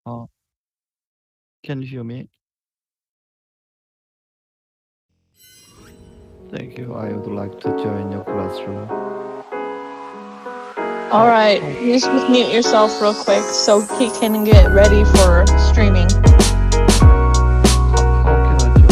Uh, can you hear me? Thank you. I would like to join your classroom. All right, you just mute yourself real quick so he can get ready for streaming. How can I join?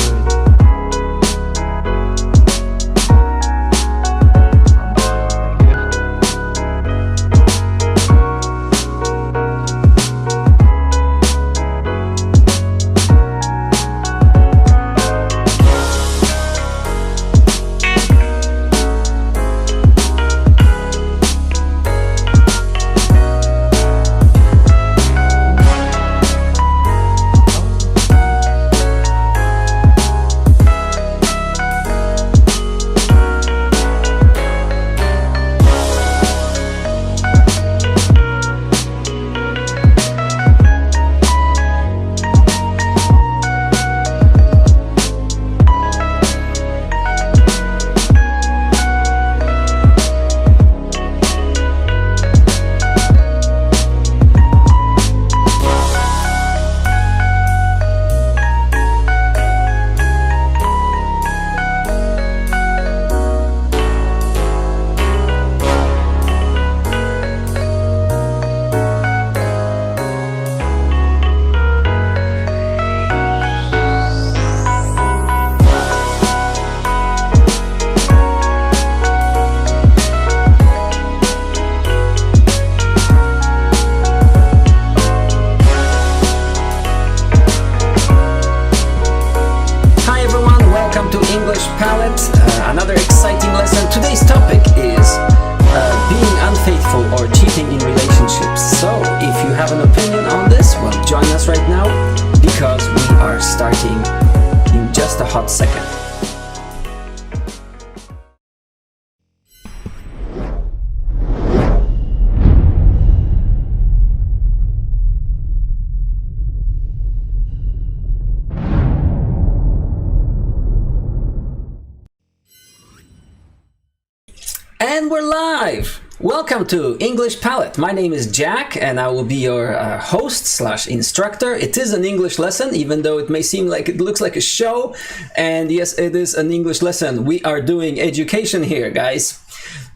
Another exciting lesson. Today's topic is being unfaithful or cheating in relationships. So if you have an opinion on this, well, join us right now because we are starting in just a hot second. And we're live! Welcome to English Palette. My name is Jack and I will be your host/instructor. It is an English lesson, even though it may seem like it looks like a show. And yes, it is an English lesson. We are doing education here, guys.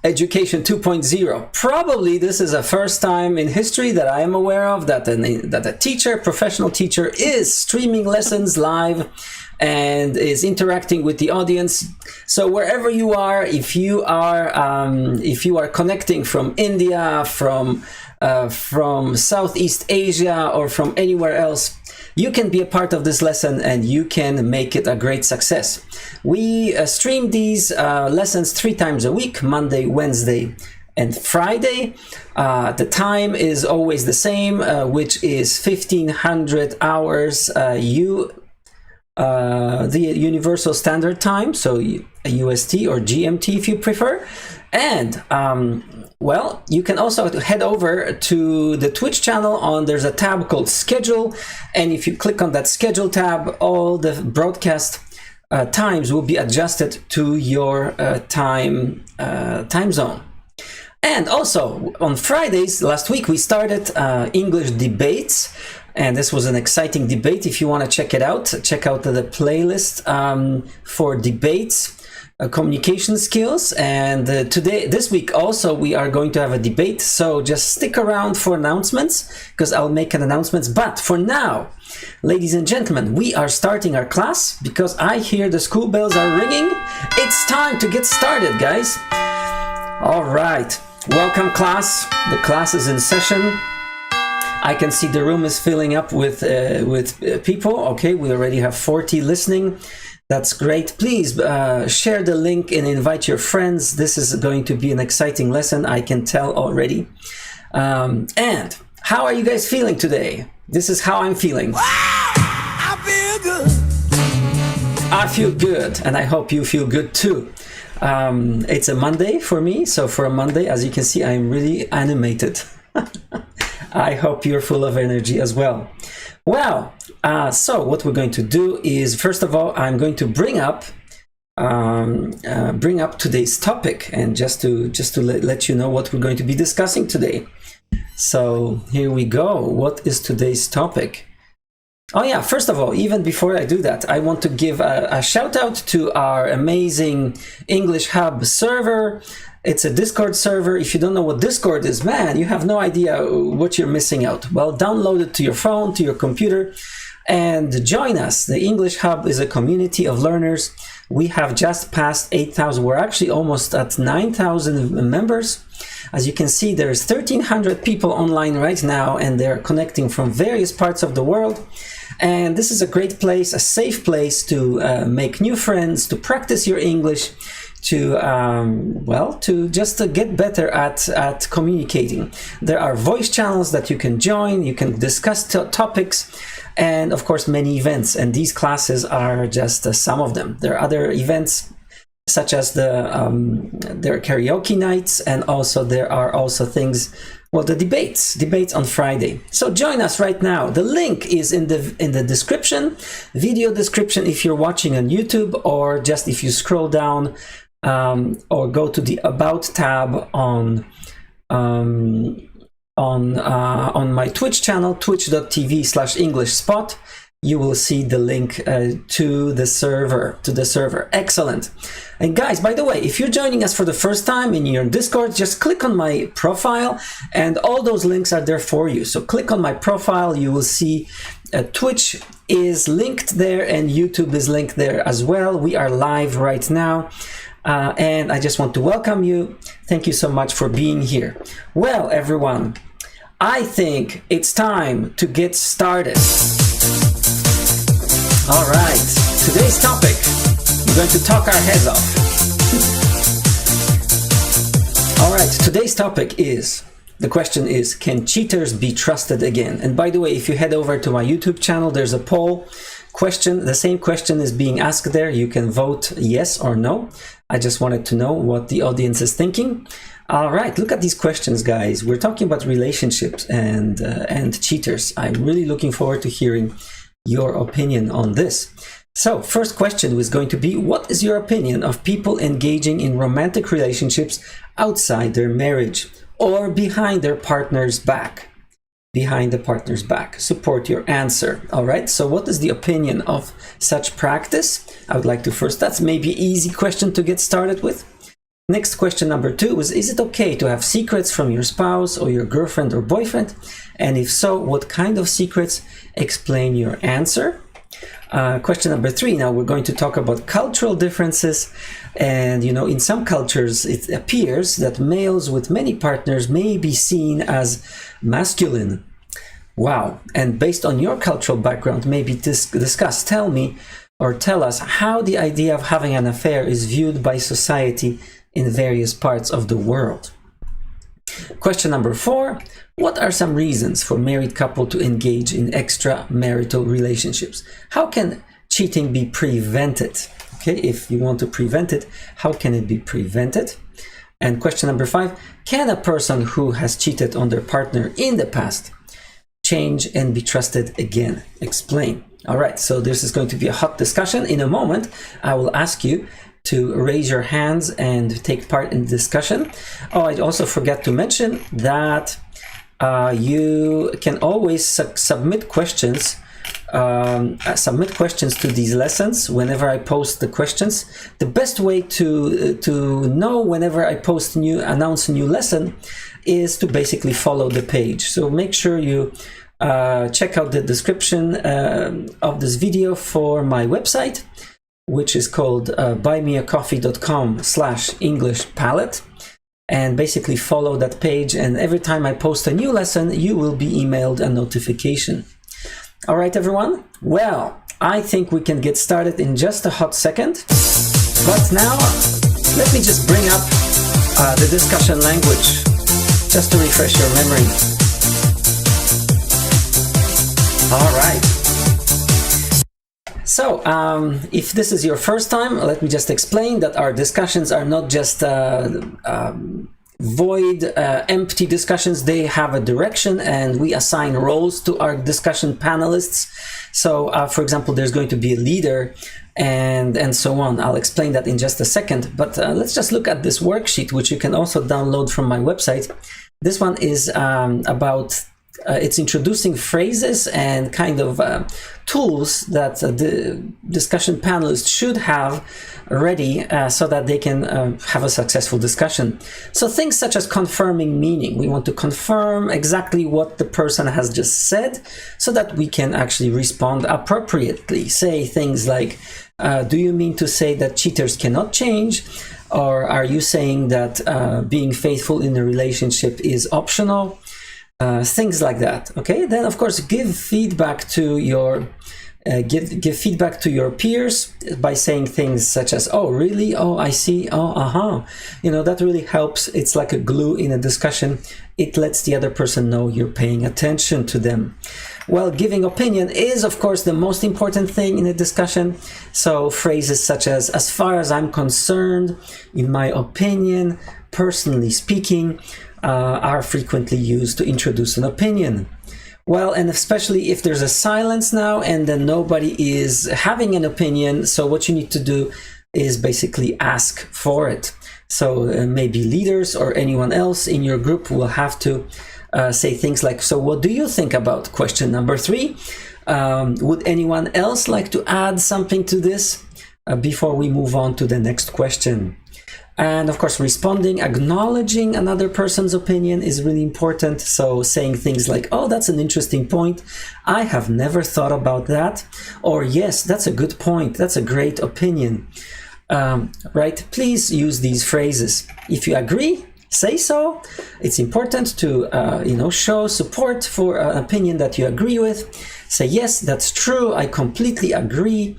Education 2.0. Probably this is the first time in history that I am aware of that a teacher, professional teacher, is streaming lessons live and is interacting with the audience. So wherever you are, if you are connecting from India, from Southeast Asia, or from anywhere else, you can be a part of this lesson and you can make it a great success. We stream these lessons 3 times a week: Monday, Wednesday, and Friday. The time is always the same, which is 1500 hours the Universal Standard Time, so UST or GMT if you prefer. And well, you can also head over to the Twitch channel. There's a tab called Schedule, and if you click on that Schedule tab, all the broadcast times will be adjusted to your time zone. And also on Fridays, last week we started English debates, and this was an exciting debate. If you want to check it out, check out the playlist for debates, communication skills. And this week also we are going to have a debate, so just stick around for announcements because I'll make an announcements. But for now, ladies and gentlemen, we are starting our class because I hear the school bells are ringing. It's time to get started, guys. All right, welcome class. The class is in session. I can see the room is filling up with people. Okay, we already have 40 listening. That's great. Please share the link and invite your friends. This is going to be an exciting lesson, I can tell already. And how are you guys feeling today? This is how I'm feeling. Wow, I feel good. I feel good, and I hope you feel good too. It's a Monday for me, so for a Monday, as you can see, I'm really animated. I hope you're full of energy as well. Well, so what we're going to do is, first of all, I'm going to bring up today's topic, and just to let you know what we're going to be discussing today. So here we go. What is today's topic? Oh yeah, first of all, even before I do that, I want to give a shout out to our amazing English Hub server. It's a Discord server. If you don't know what Discord is, man, you have no idea what you're missing out. Well, download it to your phone, to your computer, and join us. The English Hub is a community of learners. We have just passed 8,000. We're actually almost at 9,000 members. As you can see, there's 1,300 people online right now, and they're connecting from various parts of the world. And this is a great place, a safe place to make new friends, to practice your English, to get better at communicating. There are voice channels that you can join. You can discuss topics, and of course many events, and these classes are just some of them. There are other events such as there are karaoke nights, and also there are also things, well, the debates on Friday. So join us right now. The link is in the description, video description, if you're watching on YouTube, or just if you scroll down or go to the About tab on my Twitch channel, twitch.tv/EnglishSpot. You will see the link to the server. Excellent. And guys, by the way, if you're joining us for the first time and you're in Discord, just click on my profile, and all those links are there for you. So click on my profile, you will see Twitch is linked there, and YouTube is linked there as well. We are live right now. And I just want to welcome you. Thank you so much for being here. Well, everyone, I think it's time to get started. All right, today's topic, we're going to talk our heads off. All right, today's topic is, the question is, can cheaters be trusted again? And by the way, if you head over to my YouTube channel, there's a poll question. The same question is being asked there. You can vote yes or no. I just wanted to know what the audience is thinking. All right, look at these questions, guys. We're talking about relationships and cheaters. I'm really looking forward to hearing your opinion on this. So first question was going to be, what is your opinion of people engaging in romantic relationships outside their marriage or behind their partner's back? Behind the partner's back. Support your answer. All right, so what is the opinion of such practice? I would like to first, that's maybe easy question to get started with. Next question number 2 was, is it okay to have secrets from your spouse or your girlfriend or boyfriend? And if so, what kind of secrets? Explain your answer. Question number 3, now we're going to talk about cultural differences. And you know, in some cultures, it appears that males with many partners may be seen as masculine. Wow. And based on your cultural background, maybe discuss, tell us how the idea of having an affair is viewed by society in various parts of the world. Question number 4, what are some reasons for married couple to engage in extramarital relationships? How can cheating be prevented? Okay, if you want to prevent it, how can it be prevented? And question number 5, can a person who has cheated on their partner in the past change and be trusted again? Explain. All right, so this is going to be a hot discussion. In a moment, I will ask you to raise your hands and take part in the discussion. Oh, I also forgot to mention that you can always submit questions to these lessons whenever I post the questions. The best way to know whenever I announce a new lesson is to basically follow the page. So make sure you check out the description of this video for my website, which is called buymeacoffee.com/English Palette, and basically follow that page, and every time I post a new lesson you will be emailed a notification. All right, everyone, well, I think we can get started in just a hot second, but now let me just bring up the discussion language just to refresh your memory. All right. So, if this is your first time, let me just explain that our discussions are not just void, empty discussions. They have a direction, and we assign roles to our discussion panelists. So, for example, there's going to be a leader and so on. I'll explain that in just a second. But let's just look at this worksheet, which you can also download from my website. This one is about it's introducing phrases and kind of tools that the discussion panelists should have ready so that they can have a successful discussion. So things such as confirming meaning. We want to confirm exactly what the person has just said so that we can actually respond appropriately. Say things like, do you mean to say that cheaters cannot change? Or are you saying that being faithful in a relationship is optional? Things like that. Okay, then of course give feedback to your give feedback to your peers by saying things such as, oh really, oh I see, oh that really helps. It's like a glue in a discussion. It lets the other person know you're paying attention to them. Well, giving opinion is of course the most important thing in a discussion. So phrases such as far as I'm concerned, in my opinion, personally speaking, are frequently used to introduce an opinion. Well, and especially if there's a silence now and then nobody is having an opinion, so what you need to do is basically ask for it. So maybe leaders or anyone else in your group will have to say things like, so what do you think about question number 3? Would anyone else like to add something to this before we move on to the next question? And of course, responding, acknowledging another person's opinion is really important. So saying things like, oh, that's an interesting point. I have never thought about that. Or yes, that's a good point. That's a great opinion. Right? Please use these phrases. If you agree, say so. It's important to, show support for an opinion that you agree with. Say, yes, that's true. I completely agree.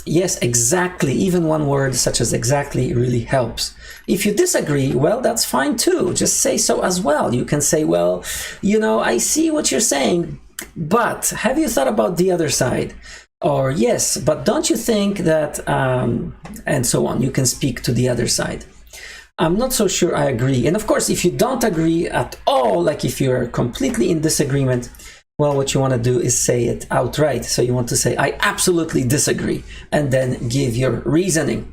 Yes, exactly. Even one word such as exactly really helps. If you disagree, well, that's fine too. Just say so as well. You can say, well, I see what you're saying, but have you thought about the other side? Or yes, but don't you think that, and so on. You can speak to the other side. I'm not so sure I agree. And of course, if you don't agree at all, like if you're completely in disagreement, well, what you want to do is say it outright. So you want to say, I absolutely disagree, and then give your reasoning.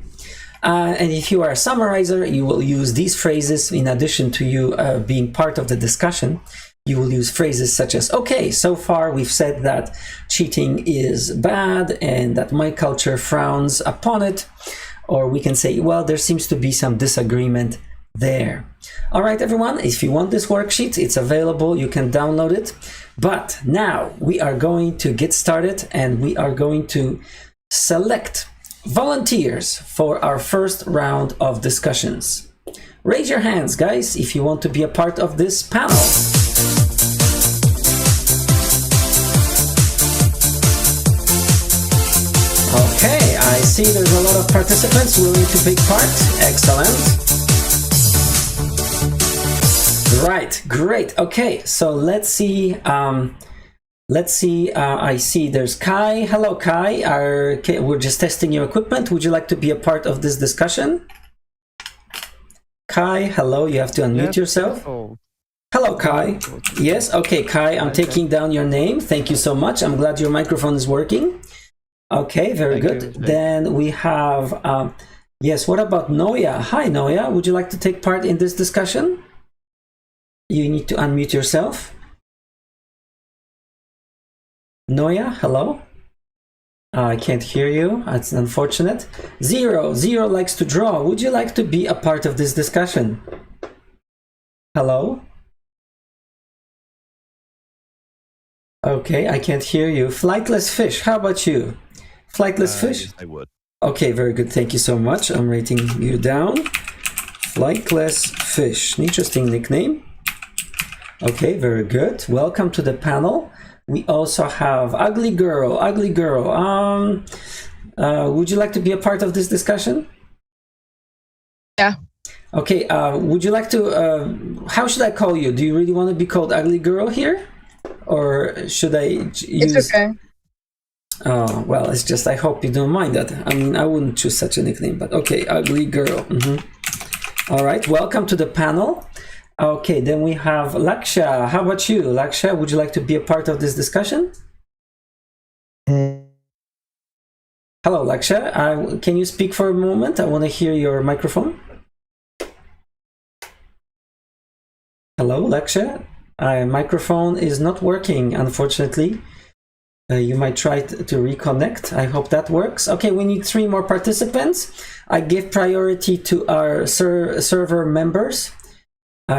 And if you are a summarizer, you will use these phrases in addition to you being part of the discussion. You will use phrases such as, okay, so far we've said that cheating is bad and that my culture frowns upon it. Or we can say, well, there seems to be some disagreement there. All right, everyone, if you want this worksheet, it's available. You can download it. But now we are going to get started and we are going to select volunteers for our first round of discussions. Raise your hands, guys, if you want to be a part of this panel. Okay, I see there's a lot of participants willing to take part. Excellent. Right, great. Okay, so let's see. I see there's Kai. Hello, Kai. We're just testing your equipment. Would you like to be a part of this discussion? Kai, hello. You have to unmute yourself. Hello, Kai. Yes, okay, Kai. I'm taking down your name. Thank you so much. I'm glad your microphone is working. Okay, very good. Then we have, yes, what about Noya? Hi, Noya. Would you like to take part in this discussion? You need to unmute yourself. Noya, hello? I can't hear you. That's unfortunate. Zero likes to draw. Would you like to be a part of this discussion? Hello? Okay, I can't hear you. Flightless Fish, how about you? Flightless Fish? Yes, I would. Okay, very good. Thank you so much. I'm writing you down. Flightless Fish. Interesting nickname. Okay, very good. Welcome to the panel. We also have Ugly Girl. Ugly Girl. Would you like to be a part of this discussion? Yeah. Okay. Would you like to? How should I call you? Do you really want to be called Ugly Girl here, or should I use? It's okay. Oh well, it's just I hope you don't mind that. I mean, I wouldn't choose such a nickname, but okay, Ugly Girl. All right. Welcome to the panel. Okay, then we have Laksha. How about you, Laksha? Would you like to be a part of this discussion? Hello, Laksha. Can you speak for a moment? I want to hear your microphone. Hello, Laksha. Microphone is not working, unfortunately. You might try to reconnect. I hope that works. Okay, we need 3 more participants. I give priority to our server members.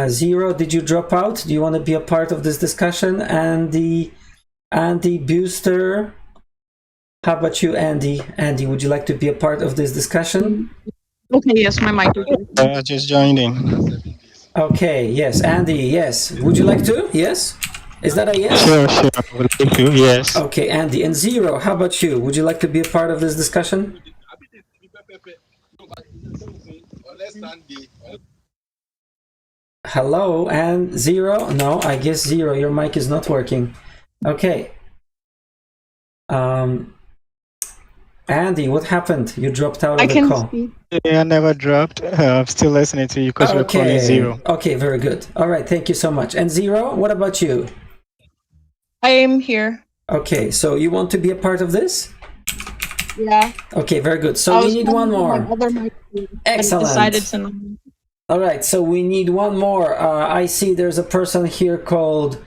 Zero, did you drop out? Do you want to be a part of this discussion? Andy Booster. How about you, Andy? Andy, would you like to be a part of this discussion? Okay, yes, my mic is working. I just joined in. Okay, yes, Andy, yes. Would you like to? Yes? Is that a yes? Sure, I would like to, yes. Okay, Andy. And Zero, how about you? Would you like to be a part of this discussion? Hello, and Zero? No, I guess Zero, your mic is not working. Okay. Andy, what happened? You dropped out of the call. Speak. Yeah, I never dropped. I'm still listening to you because you're calling Zero. Okay, very good. All right, thank you so much. And Zero, what about you? I am here. Okay, so you want to be a part of this? Yeah. Okay, very good. So we need one more. Excellent. I decided to. All right, so we need one more. I see there's a person here called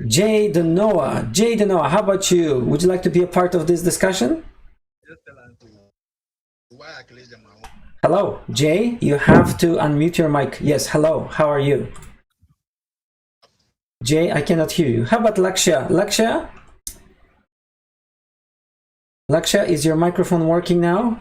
Jay Denoa. Jay Denoa, how about you? Would you like to be a part of this discussion? Hello, Jay, you have to unmute your mic. Yes, hello, how are you? Jay, I cannot hear you. How about Laksha? Laksha, is your microphone working now?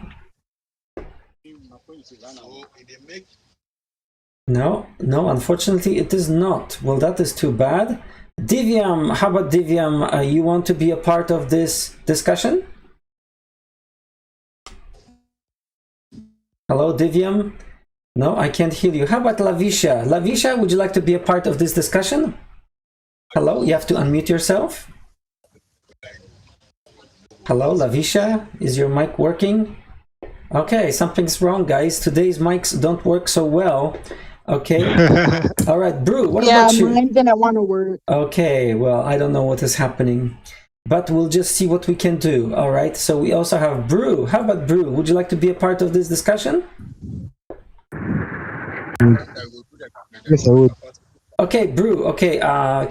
No, unfortunately it is not. Well, that is too bad. Divyam, how about Divyam? You want to be a part of this discussion? Hello, Divyam? No, I can't hear you. How about Lavisha? Lavisha, would you like to be a part of this discussion? Hello, you have to unmute yourself. Hello, Lavisha, is your mic working? Okay, something's wrong, guys. Today's mics don't work so well. Okay. All right, Brew, what about you? Yeah, mine didn't want to work. Okay, well, I don't know what is happening, but we'll just see what we can do. All right, so we also have Brew. How about Brew? Would you like to be a part of this discussion? Yes, I would. Okay, Brew, okay.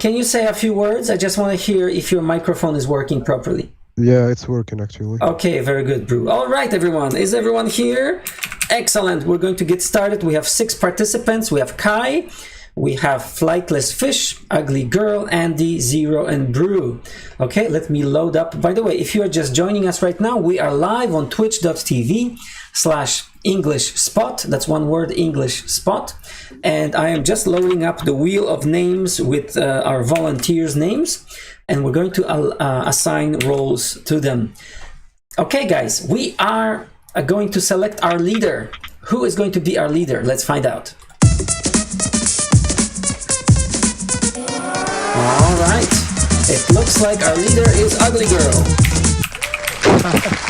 Can you say a few words? I just want to hear if your microphone is working properly. Yeah, it's working actually. Okay, very good, Brew. All right, everyone. Is everyone here? Excellent. We're going to get started. We have 6 participants. We have Kai, we have Flightless Fish, Ugly Girl, Andy, Zero, and Brew. Okay, let me load up. By the way, if you are just joining us right now, we are live on twitch.tv/English Spot. That's one word, English Spot. And I am just loading up the wheel of names with our volunteers' names. And we're going to assign roles to them. Okay, guys, we are going to select our leader. Who is going to be our leader? Let's find out. All right. It looks like our leader is Ugly Girl.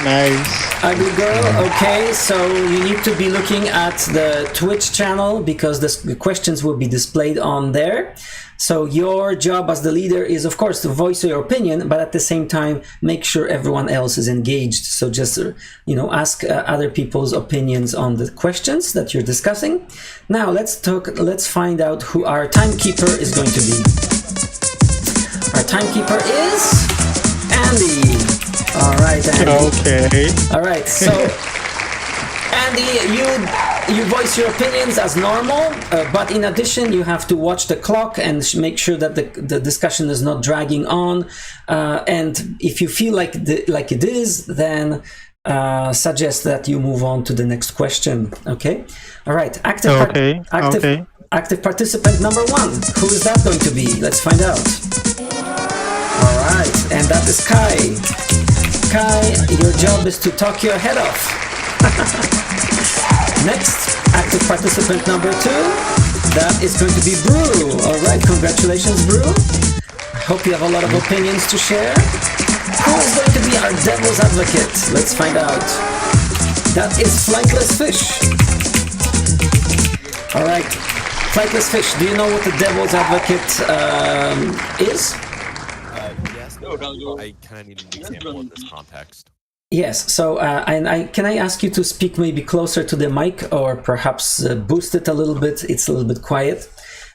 Nice. Ugly Girl, okay, so you need to be looking at the Twitch channel because the questions will be displayed on there. So your job as the leader is, of course, to voice your opinion, but at the same time, make sure everyone else is engaged. So just, ask other people's opinions on the questions that you're discussing. Now let's find out who our timekeeper is going to be. Our timekeeper is Andy. All right, Andy. Okay. All right, so Andy, you voice your opinions as normal, but in addition, you have to watch the clock and make sure that the discussion is not dragging on. And if you feel like it is, then suggest that you move on to the next question. Okay. All right. Active participant number 1. Who is that going to be? Let's find out. All right, and that is Kai. Kai, your job is to talk your head off. Next, active participant number 2. That is going to be Brew. All right, congratulations, Brew. I hope you have a lot of opinions to share. Who is going to be our devil's advocate? Let's find out. That is Flightless Fish. All right, Flightless Fish, do you know what the devil's advocate is? Yes, I kind of need an example in this context. Yes, so can I ask you to speak maybe closer to the mic or perhaps boost it a little bit? It's a little bit quiet.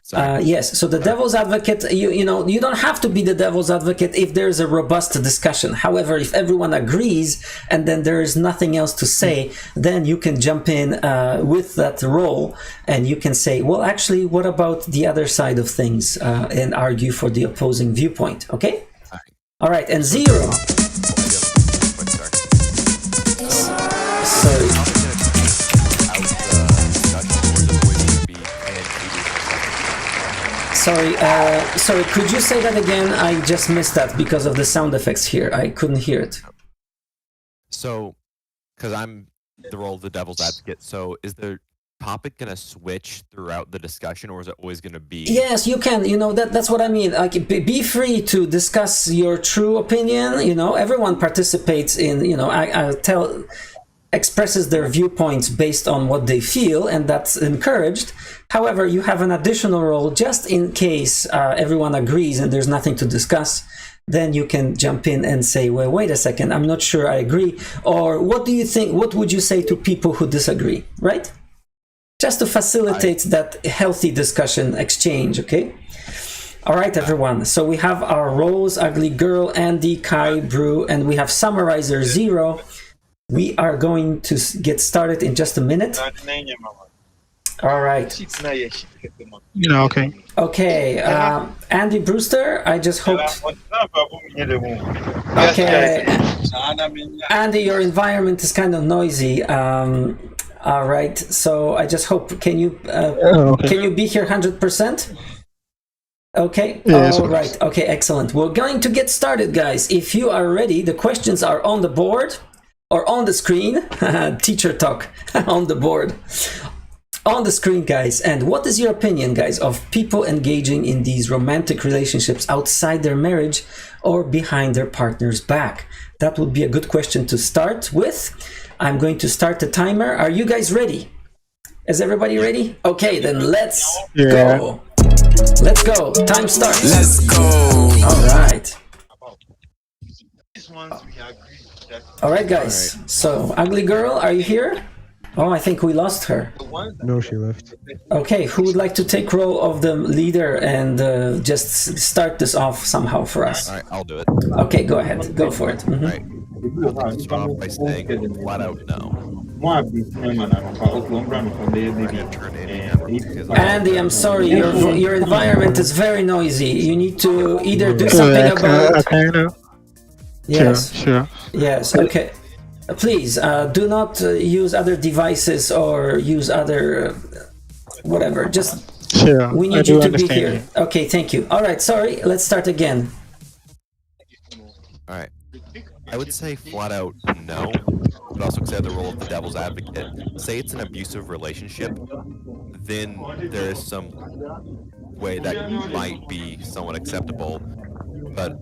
Sorry. Yes, so the devil's advocate, you know, you don't have to be the devil's advocate if there's a robust discussion. However, if everyone agrees and then there is nothing else to say, then you can jump in with that role and you can say, well, actually, what about the other side of things, and argue for the opposing viewpoint, okay? All right, and zero. So, sorry, could you say that again? I just missed that because of the sound effects here. I couldn't hear it. So, because I'm the role of the devil's advocate, so is the topic going to switch throughout the discussion, or is it always going to be... Yes, you can. You know, that's what I mean. Like, be free to discuss your true opinion. You know, everyone participates in, you know, expresses their viewpoints based on what they feel, and that's encouraged. However, you have an additional role just in case everyone agrees and there's nothing to discuss. Then you can jump in and say, well, wait a second, I'm not sure I agree. Or what do you think? What would you say to people who disagree, right? Just to facilitate that healthy discussion exchange, okay? All right, everyone. So we have our roles, Ugly Girl, Andy, Kai, Brew, and we have Summarizer 0. We are going to get started in just a minute. All right. Okay. Okay, Andy Brewster, I just hoped... Okay, Andy, your environment is kind of noisy. All right, so I just hope, can you be here 100%? Okay, yes, all right, okay, excellent. We're going to get started, guys. If you are ready, the questions are on the board or on the screen. Teacher talk on the board. On the screen, guys. And what is your opinion, guys, of people engaging in these romantic relationships outside their marriage or behind their partner's back? That would be a good question to start with. I'm going to start the timer. Are you guys ready? Is everybody ready? Okay, then let's go. Let's go. Time starts. Let's go. All right. All right, guys. So, Ugly Girl, are you here? Oh, I think we lost her. No, she left. Okay, who would like to take role of the leader and just start this off somehow for us? All right, I'll do it. Okay, go ahead. Go for it. All right. I'll start off by saying flat out no. Andy, I'm sorry, your environment is very noisy. You need to either do something about it. Yes. Sure. Yes, okay. Please, do not use other devices or use other whatever. Just Sure. we need you to be here. Okay, thank you. All right, sorry. Let's start again. All right. I would say flat out no, but also consider the role of the devil's advocate. Say it's an abusive relationship, then there is some way that might be somewhat acceptable. But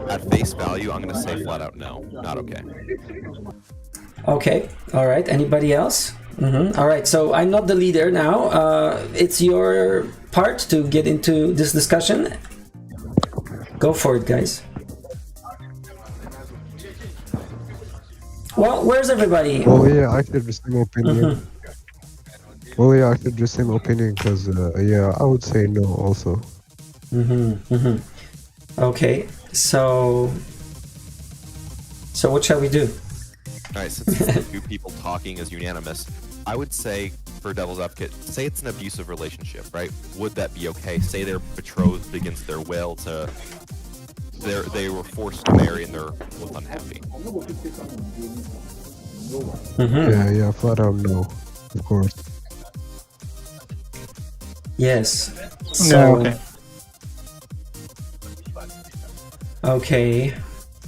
at face value, I'm going to say flat out no, not okay. Okay, all right. Anybody else? All right, so I'm not the leader now. It's your part to get into this discussion. Go for it, guys. Well, where's everybody? Well, yeah, I feel the same opinion. Well, yeah, I feel the same opinion because, yeah, I would say no also. Okay, so what shall we do? Alright, since the two people talking is unanimous, I would say, for devil's advocate, say it's an abusive relationship, right? Would that be okay? Say they're betrothed against their will to... They were forced to marry and they're both unhappy. Yeah, flat out no, of course. Yes. So, no, okay.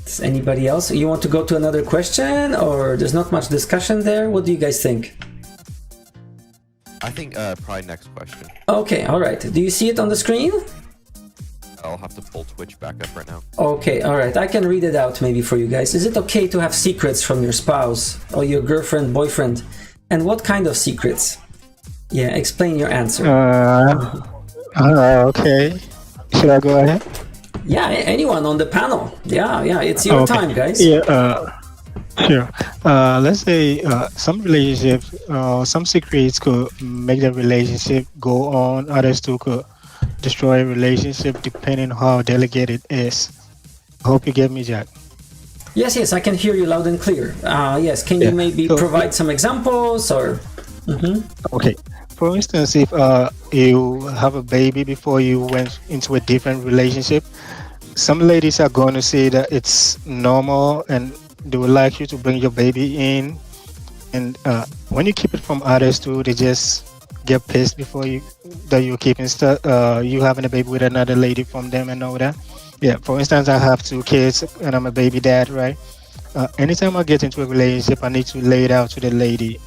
Does anybody else? You want to go to another question, or there's not much discussion there? What do you guys think? I think probably next question. Okay, all right. Do you see it on the screen? I'll have to pull Twitch back up right now. Okay, all right. I can read it out maybe for you guys. Is it okay to have secrets from your spouse or your girlfriend, boyfriend? And what kind of secrets? Yeah, explain your answer. Okay. Should I go ahead? Yeah, anyone on the panel. Yeah, it's your time, guys. Yeah, sure. Let's say some relationships, some secrets could make the relationship go on. Others too could destroy a relationship depending on how delicate it is. I hope you get me, Jack. Yes, I can hear you loud and clear. Yes, can you Yeah. maybe So- provide some examples or? Okay. For instance, if you have a baby before you went into a different relationship, some ladies are going to say that it's normal and they would like you to bring your baby in. And when you keep it from others too, they just get pissed before you that you're keeping stuff. You having a baby with another lady from them and all that. Yeah. For instance, I have 2 kids and I'm a baby dad, right? Anytime I get into a relationship, I need to lay it out to the lady.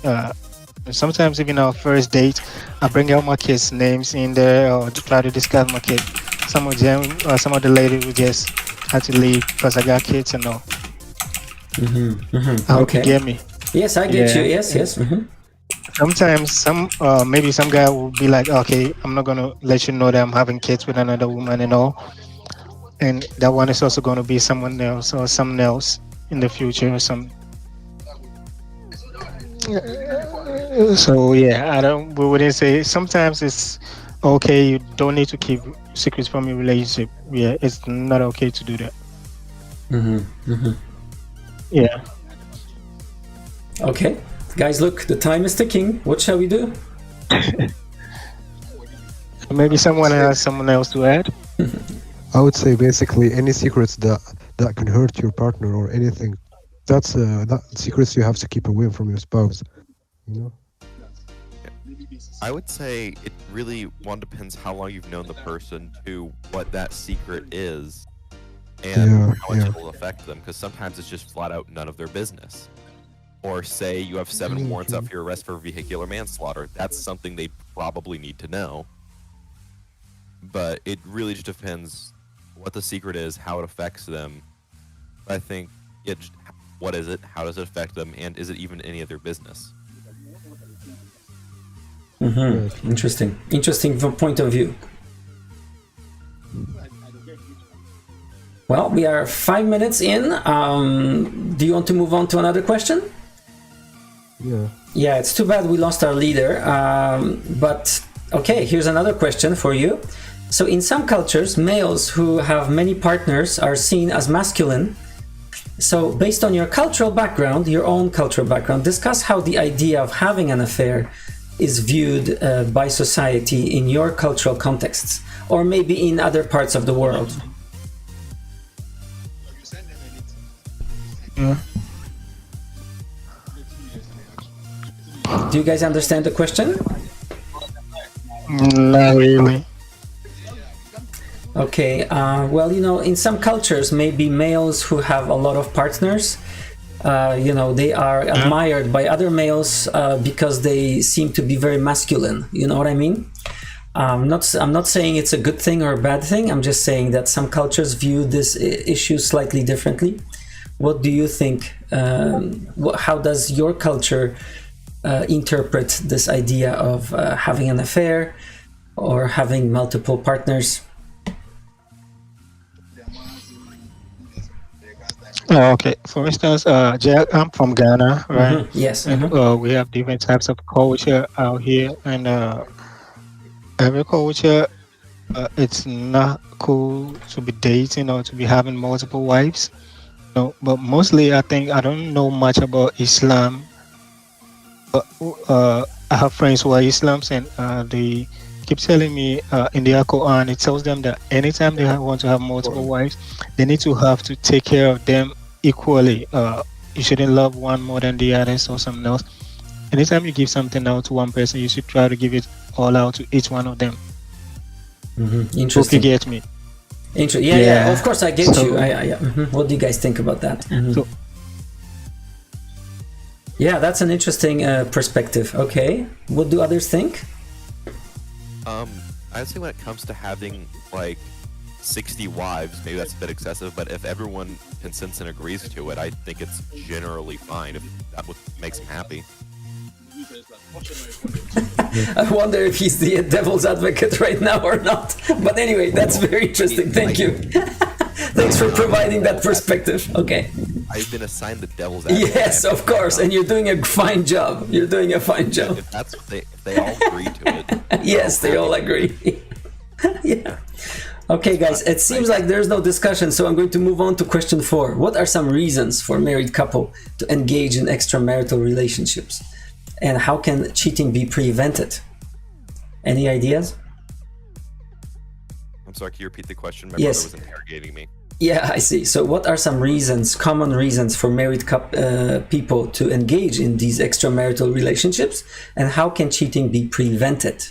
Sometimes even our first date, I bring out my kids' names in there or to try to discuss my kids. Some of them, some of the ladies will just have to leave because I got kids and all. I hope you get me. Yes, I get you. Yeah. Yes. Sometimes maybe some guy will be like, okay, I'm not gonna let you know that I'm having kids with another woman and all, and that one is also gonna be someone else or someone else in the future or some. So yeah, we wouldn't say. Sometimes it's okay. You don't need to keep secrets from your relationship. Yeah, it's not okay to do that. Yeah. Okay, guys, look, the time is ticking. What shall we do? Maybe someone has someone else to add. I would say basically any secrets that can hurt your partner or anything. That's that secrets you have to keep away from your spouse. You know. I would say it really depends how long you've known the person to what that secret is and Yeah, how much yeah. it will affect them. Because sometimes it's just flat out none of their business. Or say you have 7 warrants out for your arrest for vehicular manslaughter. That's something they probably need to know. But it really just depends what the secret is, how it affects them. I think what is it? How does it affect them? And is it even any of their business? Interesting point of view. Well, we are 5 minutes in. Do you want to move on to another question? Yeah. Yeah, it's too bad we lost our leader. But okay, here's another question for you. So in some cultures, males who have many partners are seen as masculine. So based on your cultural background, your own cultural background, discuss how the idea of having an affair is viewed by society in your cultural contexts, or maybe in other parts of the world. Do you guys understand the question? Not really. Okay, well, in some cultures, maybe males who have a lot of partners, they are admired by other males because they seem to be very masculine. You know what I mean? I'm not saying it's a good thing or a bad thing. I'm just saying that some cultures view this issue slightly differently. What do you think? How does your culture interpret this idea of having an affair or having multiple partners? Oh, okay. For instance, Jack, I'm from Ghana, right? Yes. And we have different types of culture out here, and every culture, it's not cool to be dating or to be having multiple wives. No, but mostly, I don't know much about Islam. But I have friends who are Islams, and they keep telling me in the Quran, it tells them that anytime they want to have multiple wives, they need to have to take care of them equally. You shouldn't love one more than the others or something else. Anytime you give something out to one person, you should try to give it all out to each one of them. Hope you Interesting. get me. Yeah, of course I get So- you. What do you guys think about that? So- Yeah, that's an interesting perspective. Okay, what do others think? I'd say when it comes to having like 60 wives, maybe that's a bit excessive, but if everyone consents and agrees to it, I think it's generally fine if that makes them happy. I wonder if he's the devil's advocate right now or not. But anyway, that's very interesting. Thank you. Thanks for providing that perspective. Okay. I've been assigned the devil's advocate. Yes, of course, and you're doing a fine job. You're doing a fine job. If they all agree to it. Yes, they all agree. Yeah. Okay, guys, it seems like there's no discussion, so I'm going to move on to question 4. What are some reasons for married couple to engage in extramarital relationships? And how can cheating be prevented? Any ideas? I'm sorry, can you repeat the question? My Yes. brother was interrogating me. Yeah, I see. So what are some reasons, common reasons for married people to engage in these extramarital relationships? And how can cheating be prevented?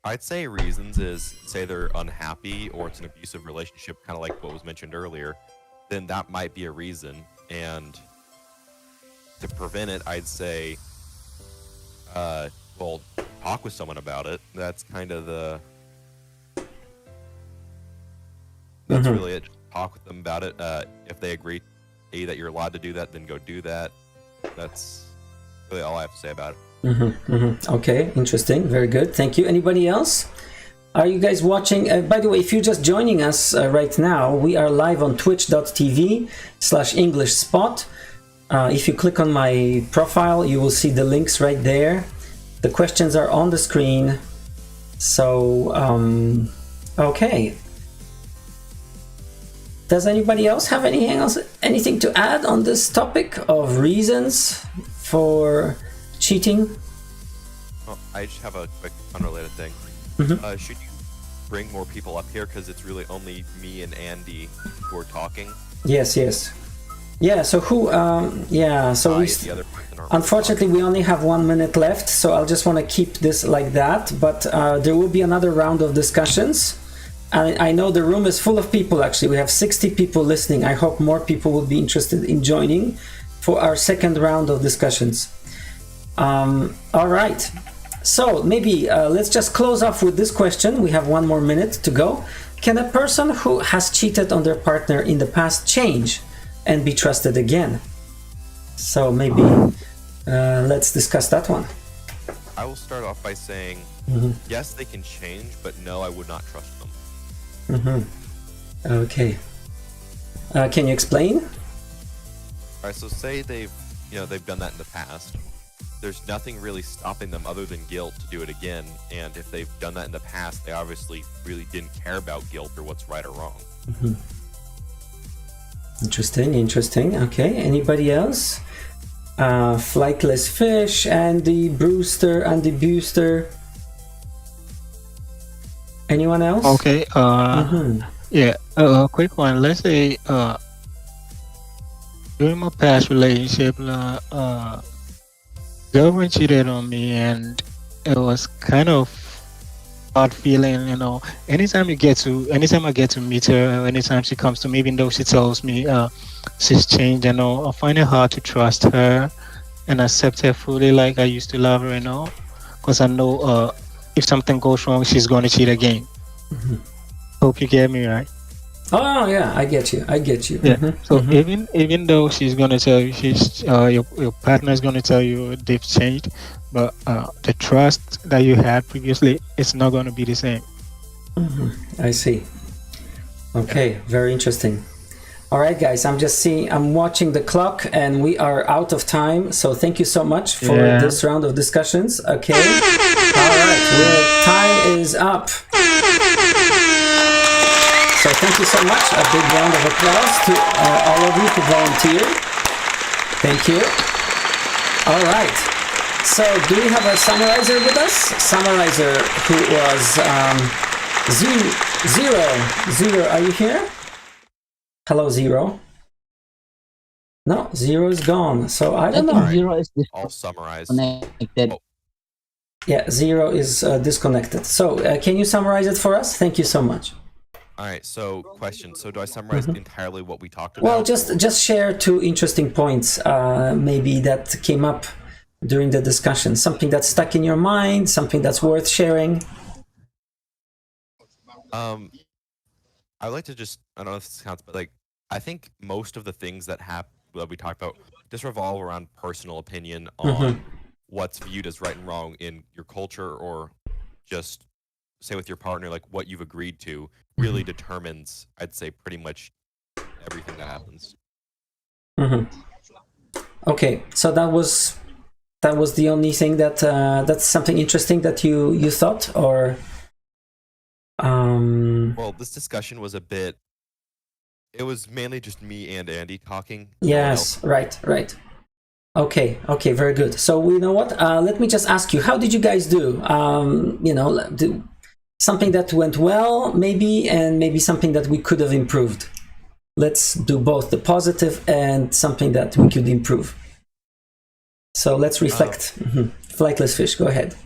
I'd say reasons is, say they're unhappy or it's an abusive relationship, kind of like what was mentioned earlier, then that might be a reason. And to prevent it, I'd say, well, talk with someone about it. That's kind of the... That's really it. Just talk with them about it. If they agree that you're allowed to do that, then go do that. That's really all I have to say about it. Okay, interesting. Very good. Thank you. Anybody else? Are you guys watching? By the way, if you're just joining us right now, we are live on twitch.tv/EnglishSpot. If you click on my profile, you will see the links right there. The questions are on the screen. So, okay. Does anybody else have anything to add on this topic of reasons for cheating? Oh, I just have a quick unrelated thing. Should you bring more people up here? Because it's really only me and Andy who are talking. Yes. Yeah, so who, so we... The other person aren't Unfortunately, we only have 1 minute left, so I'll just want to keep this like that. But there will be another round of discussions. I know the room is full of people, actually. We have 60 people listening. I hope more people will be interested in joining for our second round of discussions. All right. So maybe let's just close off with this question. We have 1 more minute to go. Can a person who has cheated on their partner in the past change and be trusted again? So maybe let's discuss that one. I will start off by saying, yes, they can change, but no, I would not trust them. Okay. Can you explain? All right, so say they've done that in the past. There's nothing really stopping them other than guilt to do it again. And if they've done that in the past, they obviously really didn't care about guilt or what's right or wrong. Interesting. Okay. Anybody else? Flightless Fish, Andy Booster. Anyone else? Okay. Yeah. A quick one. Let's say during my past relationship, girlfriend cheated on me, and it was kind of hard feeling. Anytime I get to meet her, anytime she comes to me, even though she tells me she's changed, I find it hard to trust her and accept her fully like I used to love her, because I know if something goes wrong, she's going to cheat again. Hope you get me right. Oh yeah, I get you. Yeah. So even though she's going to tell you your partner is going to tell you they've changed, but the trust that you had previously, it's not going to be the same. I see. Okay, very interesting. All right, guys, I'm watching the clock and we are out of time. So thank you so much for this round of discussions. Okay. All right, time is up. So thank you so much. A big round of applause to all of you who volunteered. Thank you. All right. So do we have a summarizer with us? Summarizer who was Zero, are you here? Hello, Zero. No, Zero is gone. So I don't know. Zero is I'll summarize. disconnected. Yeah, Zero is disconnected. So can you summarize it for us? Thank you so much. All right, so question. So do I summarize entirely what we talked about? Well, just share 2 interesting points maybe that came up during the discussion. Something that's stuck in your mind, something that's worth sharing. I'd like to just, I don't know if this counts, but I think most of the things that we talked about just revolve around personal opinion on what's viewed as right and wrong in your culture, or just say with your partner, what you've agreed to really determines, I'd say, pretty much everything that happens. Okay, so that was That was the only thing that that's something interesting that you thought, or Well, this discussion was a bit. It was mainly just me and Andy talking. No one else. yes, right. Okay, very good. So you know what? Let me just ask you, how did you guys do? Something that went well, maybe, and maybe something that we could have improved. Let's do both the positive and something that we could improve. So let's reflect. Flightless fish, go ahead.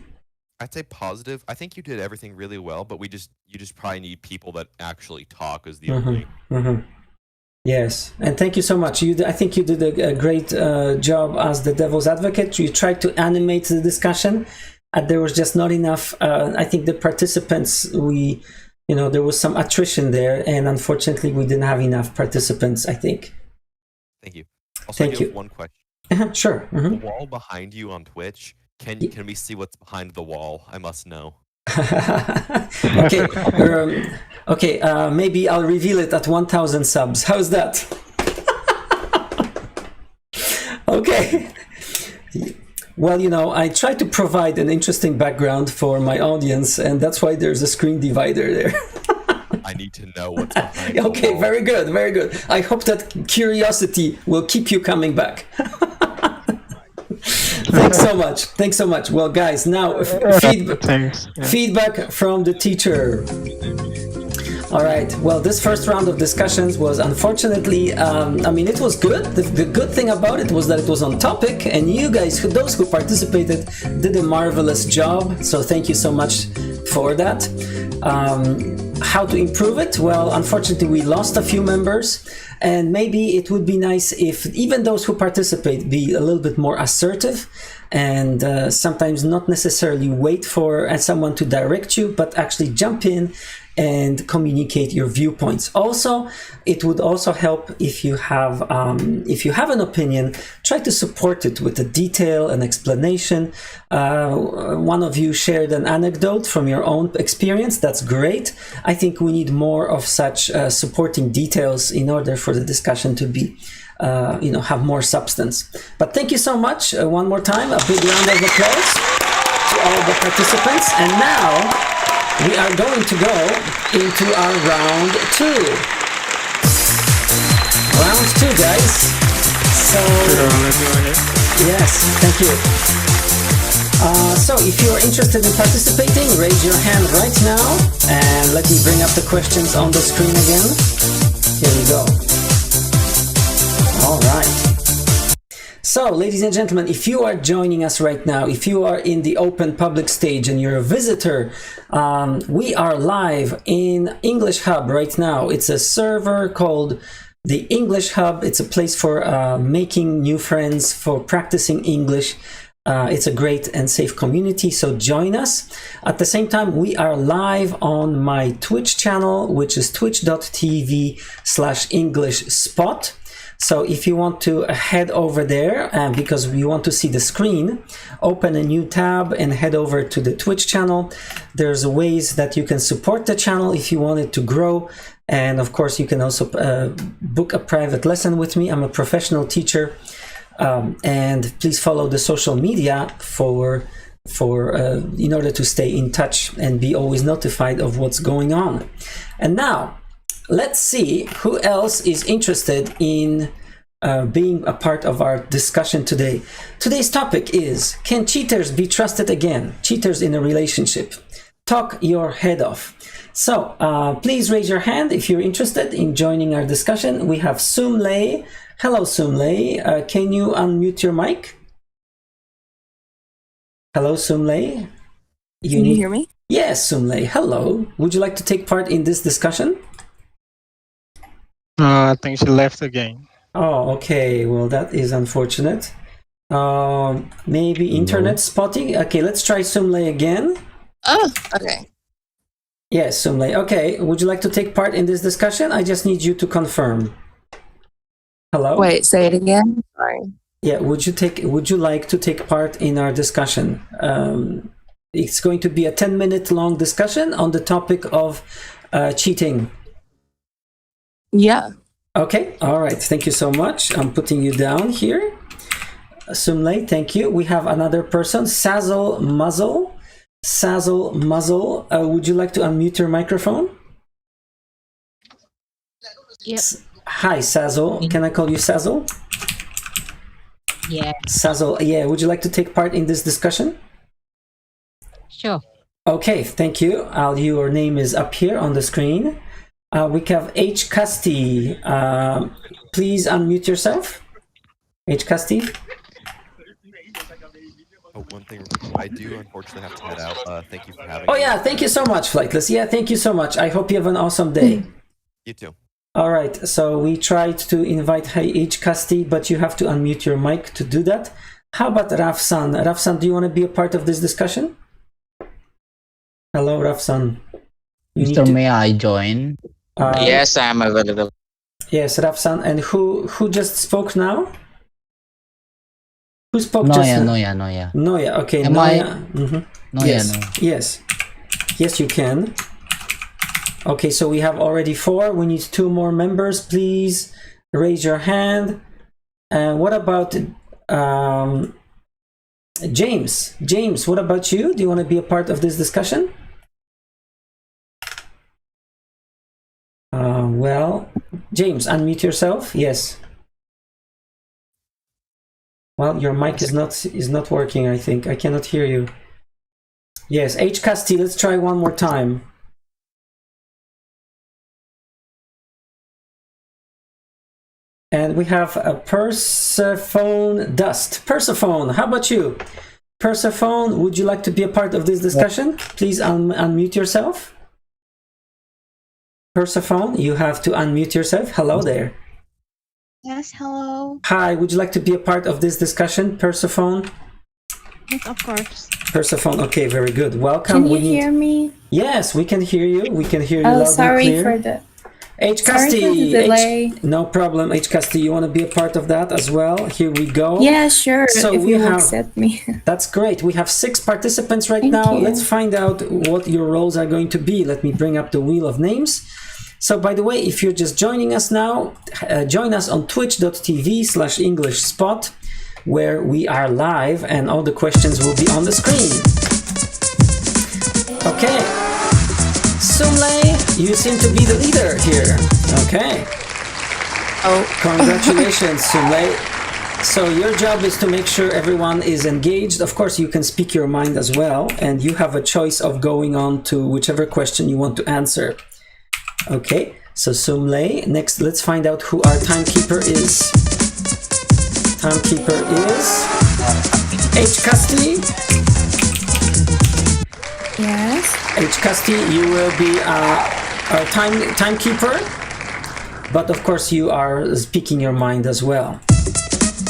I'd say positive. I think you did everything really well, but you just probably need people that actually talk is the only. Yes, and thank you so much. I think you did a great job as the devil's advocate. You tried to animate the discussion. There was just not enough. I think the participants, there was some attrition there, and unfortunately, we didn't have enough participants, I think. Thank you. Also, Thank I do you. have one question. Sure. The wall behind you on Twitch. Can we see what's behind the wall? I must know. Okay. Maybe I'll reveal it at 1,000 subs. How's that? Okay. Well, I try to provide an interesting background for my audience, and that's why there's a screen divider there. I need to know what's behind the Okay, wall. very good. I hope that curiosity will keep you coming back. Thanks so much. Well, guys, now feedback from the teacher. All right. Well, this first round of discussions was unfortunately, it was good. The good thing about it was that it was on topic, and you guys, those who participated, did a marvelous job. So thank you so much for that. How to improve it? Well, unfortunately, we lost a few members, and maybe it would be nice if even those who participate be a little bit more assertive, and sometimes not necessarily wait for someone to direct you, but actually jump in and communicate your viewpoints. Also, it would also help if you have an opinion, try to support it with a detail, an explanation. One of you shared an anecdote from your own experience. That's great. I think we need more of such supporting details in order for the discussion to be, have more substance. But thank you so much. One more time, a big round of applause to all the participants. And now, we are going to go into our round 2. Round 2, guys. So, yes, thank you. So if you are interested in participating, raise your hand right now, and let me bring up the questions on the screen again. Here we go. All right. So, ladies and gentlemen, if you are joining us right now, if you are in the open public stage and you're a visitor, we are live in English Hub right now. It's a server called the English Hub. It's a place for making new friends, for practicing English. It's a great and safe community, so join us. At the same time, we are live on my Twitch channel, which is twitch.tv/EnglishSpot. So if you want to head over there, because we want to see the screen, open a new tab and head over to the Twitch channel. There's ways that you can support the channel if you want it to grow. And of course, you can also book a private lesson with me. I'm a professional teacher. And please follow the social media in order to stay in touch and be always notified of what's going on. And now, let's see who else is interested in being a part of our discussion today. Today's topic is, can cheaters be trusted again? Cheaters in a relationship. Talk your head off. So please raise your hand if you're interested in joining our discussion. We have Sumlei. Hello, Sumlei. Can you unmute your mic? Hello, Sumlei. Can you hear me? Yes, Sumlei. Hello. Would you like to take part in this discussion? I think she left again. Oh, okay. Well, that is unfortunate. Maybe internet spotting. Okay, let's try Sumlei again. Oh, okay. Yes, Sumlei. Okay, would you like to take part in this discussion? I just need you to confirm. Hello? Wait, say it again. Sorry. Yeah, would you like to take part in our discussion? It's going to be a 10-minute long discussion on the topic of cheating. Yeah. Okay, all right. Thank you so much. I'm putting you down here. Sumlei, thank you. We have another person, Sazzle Muzzle. Sazzle Muzzle, would you like to unmute your microphone? Yep. Hi, Sazzle. Can I call you Sazzle? Yeah. Sazzle, yeah. Would you like to take part in this discussion? Sure. Okay, thank you. Your name is up here on the screen. We have H. Casti. Please unmute yourself. H. Casti. Oh, one thing, I do unfortunately have to head out. Thank you for having Oh me. yeah, thank you so much, Flightless. Yeah, thank you so much. I hope you have an awesome day. You too. All right, so we tried to invite H. Casti, but you have to unmute your mic to do that. How about Rafsan? Rafsan, do you want to be a part of this discussion? Hello, Rafsan. Mr. May I join? Yes, I am available. Yes, Rafsan. And who just spoke now? Who spoke just now? Noya. Noya, okay. Am Noya. Noya, Yes, no. yes. Yes, you can. Okay, so we have already 4. We need 2 more members. Please raise your hand. And what about James? James, what about you? Do you want to be a part of this discussion? Well, James, unmute yourself. Yes. Well, your mic is not working, I think. I cannot hear you. Yes, H. Casti, let's try one more time. And we have a Persephone Dust. Persephone, how about you? Persephone, would you like to be a part of this discussion? Please unmute yourself. Persephone, you have to unmute yourself. Hello there. Yes, hello. Hi, would you like to be a part of this discussion, Persephone? Yes, of course. Persephone, okay, very good. Welcome. Can you hear me? Yes, we can hear you. We can hear you Oh, loud sorry and clear. for the H. sorry Casti, for the delay. no problem. H. Casti, you want to be a part of that as well? Here we go. Yeah, sure. So if we you have, accept me. That's great. We have 6 participants right Thank now. you. Let's find out what your roles are going to be. Let me bring up the wheel of names. So by the way, if you're just joining us now, join us on twitch.tv/EnglishSpot, where we are live and all the questions will be on the screen. Okay. Sumlei, you seem to be the leader here. Okay. Oh, Congratulations, Sumlei. So your job is to make sure everyone is engaged. Of course, you can speak your mind as well, and you have a choice of going on to whichever question you want to answer. Okay, so Sumlei. Next, let's find out who our timekeeper is. Timekeeper is H. Casti. Yes. H. Casti, you will be our timekeeper, but of course you are speaking your mind as well.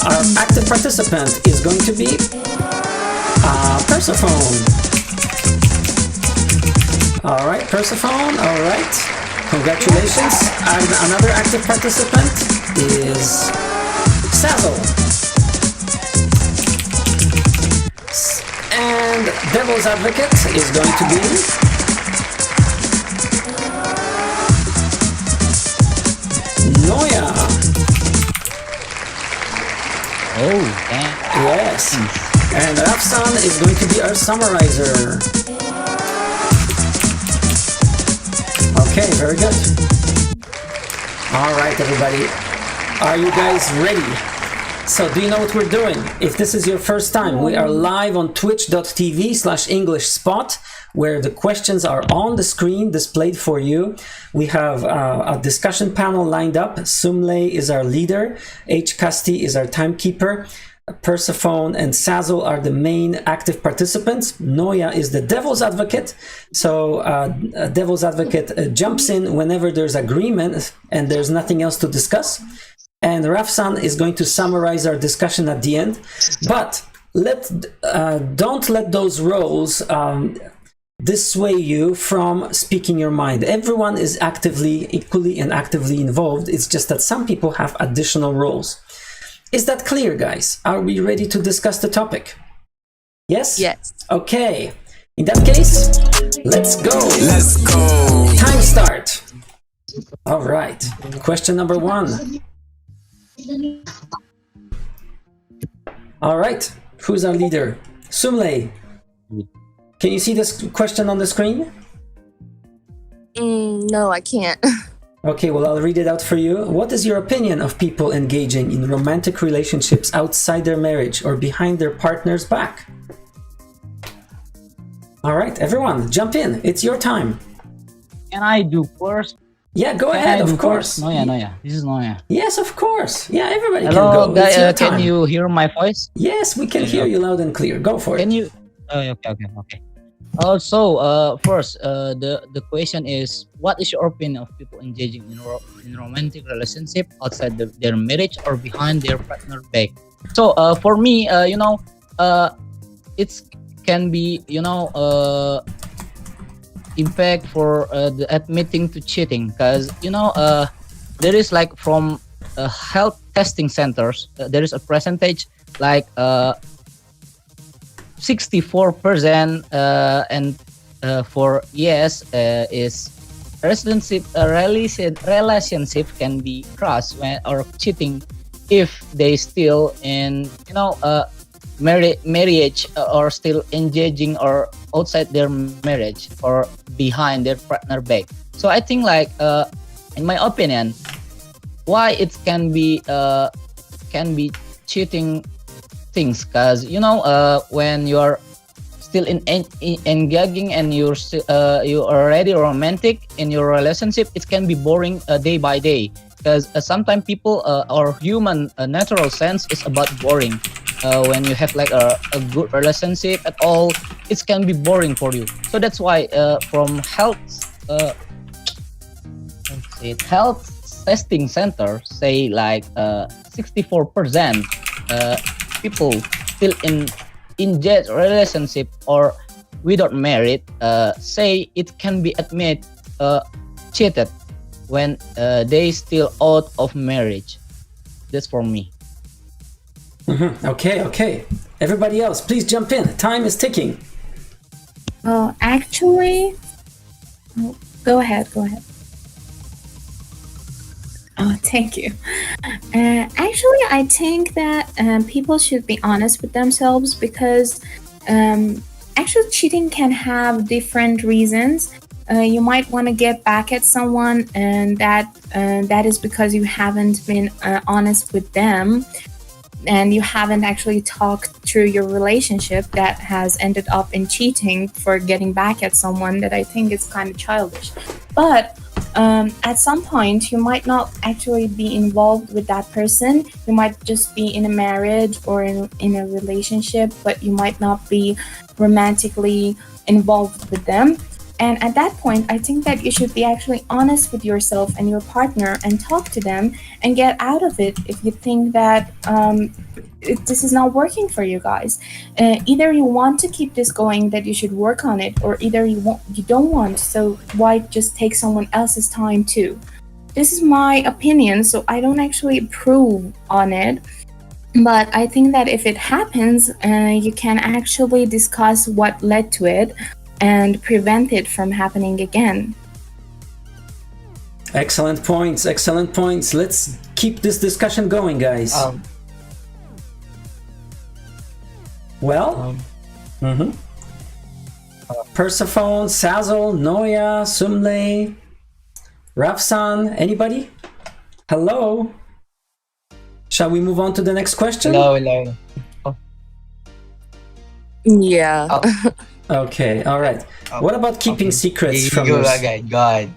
Our active participant is going to be Persephone. All right, Persephone. All right, congratulations. And another active participant is Sazzle. And Devil's Advocate is going to be Noya. Oh, damn. Yes. And Rafsan is going to be our summarizer. Okay, very good. All right, everybody. Are you guys ready? So do you know what we're doing? If this is your first time, we are live on twitch.tv/EnglishSpot, where the questions are on the screen displayed for you. We have a discussion panel lined up. Sumlei is our leader. H. Casti is our timekeeper. Persephone and Sazzle are the main active participants. Noya is the Devil's Advocate. So Devil's Advocate jumps in whenever there's agreement and there's nothing else to discuss. And Rafsan is going to summarize our discussion at the end. But don't let those roles dissuade you from speaking your mind. Everyone is equally and actively involved. It's just that some people have additional roles. Is that clear, guys? Are we ready to discuss the topic? Yes? yes. Okay. In that case, let's go. Let's go. Time start. All right. Question number 1. All right, who's our leader? Sumlei, can you see this question on the screen? No, I can't. Okay, well, I'll read it out for you. What is your opinion of people engaging in romantic relationships outside their marriage or behind their partner's back? All right, everyone, jump in. It's your time. Can I do first? Yeah, go ahead, of course. Noya. This is Noya. Yes, of course. Yeah, everybody Hello, can go. It's your time. can you hear my voice? Yes, we can hear you loud and clear. Go for it. Can you? Okay. Also, first, the question is, what is your opinion of people engaging in romantic relationship outside their marriage or behind their partner back? So, for me, it can be, impact for the admitting to cheating, because there is like from health testing centers, there is a percentage like 64% and for yes is relationship can be crossed when or cheating if they still in marriage or still engaging or outside their marriage or behind their partner back. So I think like in my opinion, why it can be cheating things, because when you're still engaging and you're already romantic in your relationship, it can be boring day by day, because sometimes people or human natural sense is about boring. When you have like a good relationship at all, it can be boring for you. So that's why from health testing center say like 64% people still in engaged relationship or without married say it can be admit cheated when they still out of marriage. That's for me. Okay. Everybody else, please jump in. Time is ticking. Well, actually, go ahead. Oh, thank you. Actually, I think that people should be honest with themselves, because actually cheating can have different reasons. You might want to get back at someone, and that is because you haven't been honest with them, and you haven't actually talked through your relationship that has ended up in cheating for getting back at someone. That I think is kind of childish. But at some point, you might not actually be involved with that person. You might just be in a marriage or in a relationship, but you might not be romantically involved with them. And at that point, I think that you should be actually honest with yourself and your partner and talk to them and get out of it if you think that this is not working for you guys. Either you want to keep this going, that you should work on it, or either you don't want, so why just take someone else's time too? This is my opinion, so I don't actually approve on it. But I think that if it happens, you can actually discuss what led to it and prevent it from happening again. Excellent points. Let's keep this discussion going, guys. Persephone, Sazzle, Noya, Sumlei, Rafsan, anybody? Hello? Shall we move on to the next question? Hello. Yeah. Okay, all right. What about keeping secrets from your... God.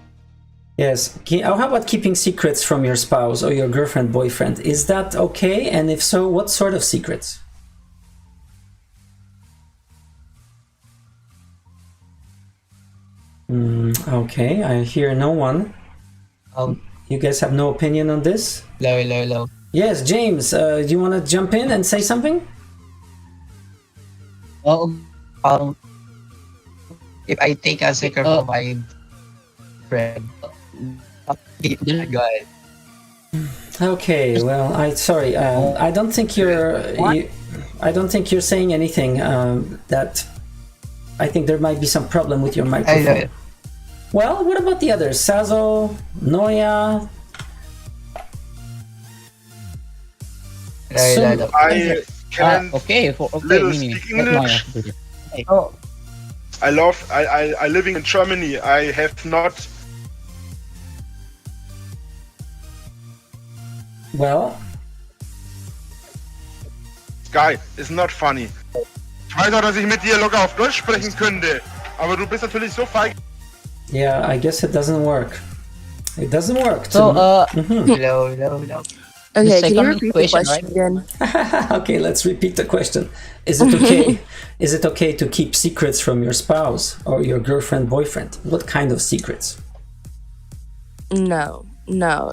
Yes. How about keeping secrets from your spouse or your girlfriend, boyfriend? Is that okay? And if so, what sort of secrets? Okay, I hear no one. You guys have no opinion on this? Hello. Yes, James, do you want to jump in and say something? If I take a secret from my friend, go ahead. Okay, well, I don't think I don't think you're saying anything that I think there might be some problem with your microphone. Well, what about the others? Sazo, Okay, for okay, little Mimi. speak Let my English? okay. So, I living in Germany. I have not. Well, Guy, it's not funny. Ich weiß auch, dass ich mit dir locker auf Deutsch sprechen könnte, aber du bist natürlich so feig. yeah, I guess it doesn't work. It doesn't work. so Hello. Okay, can you second repeat the question, question again? Okay, let's repeat the question. Is it okay? Is it okay to keep secrets from your spouse or your girlfriend, boyfriend? What kind of secrets? No.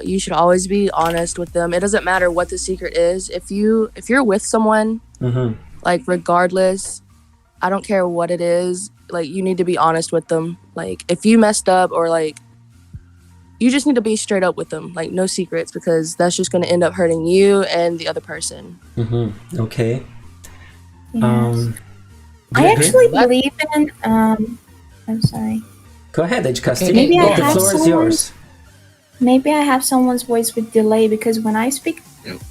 You should always be honest with them. It doesn't matter what the secret is. If you're with someone, like regardless, I don't care what it is, like you need to be honest with them. Like if you messed up or like you just need to be straight up with them, like no secrets, because that's just going to end up hurting you and the other person. Okay. Yes. do you I agree? actually believe in. I'm sorry. Go ahead, Edgecasti. Maybe I The have floor is someone- yours. Maybe I have someone's voice with delay because when I speak,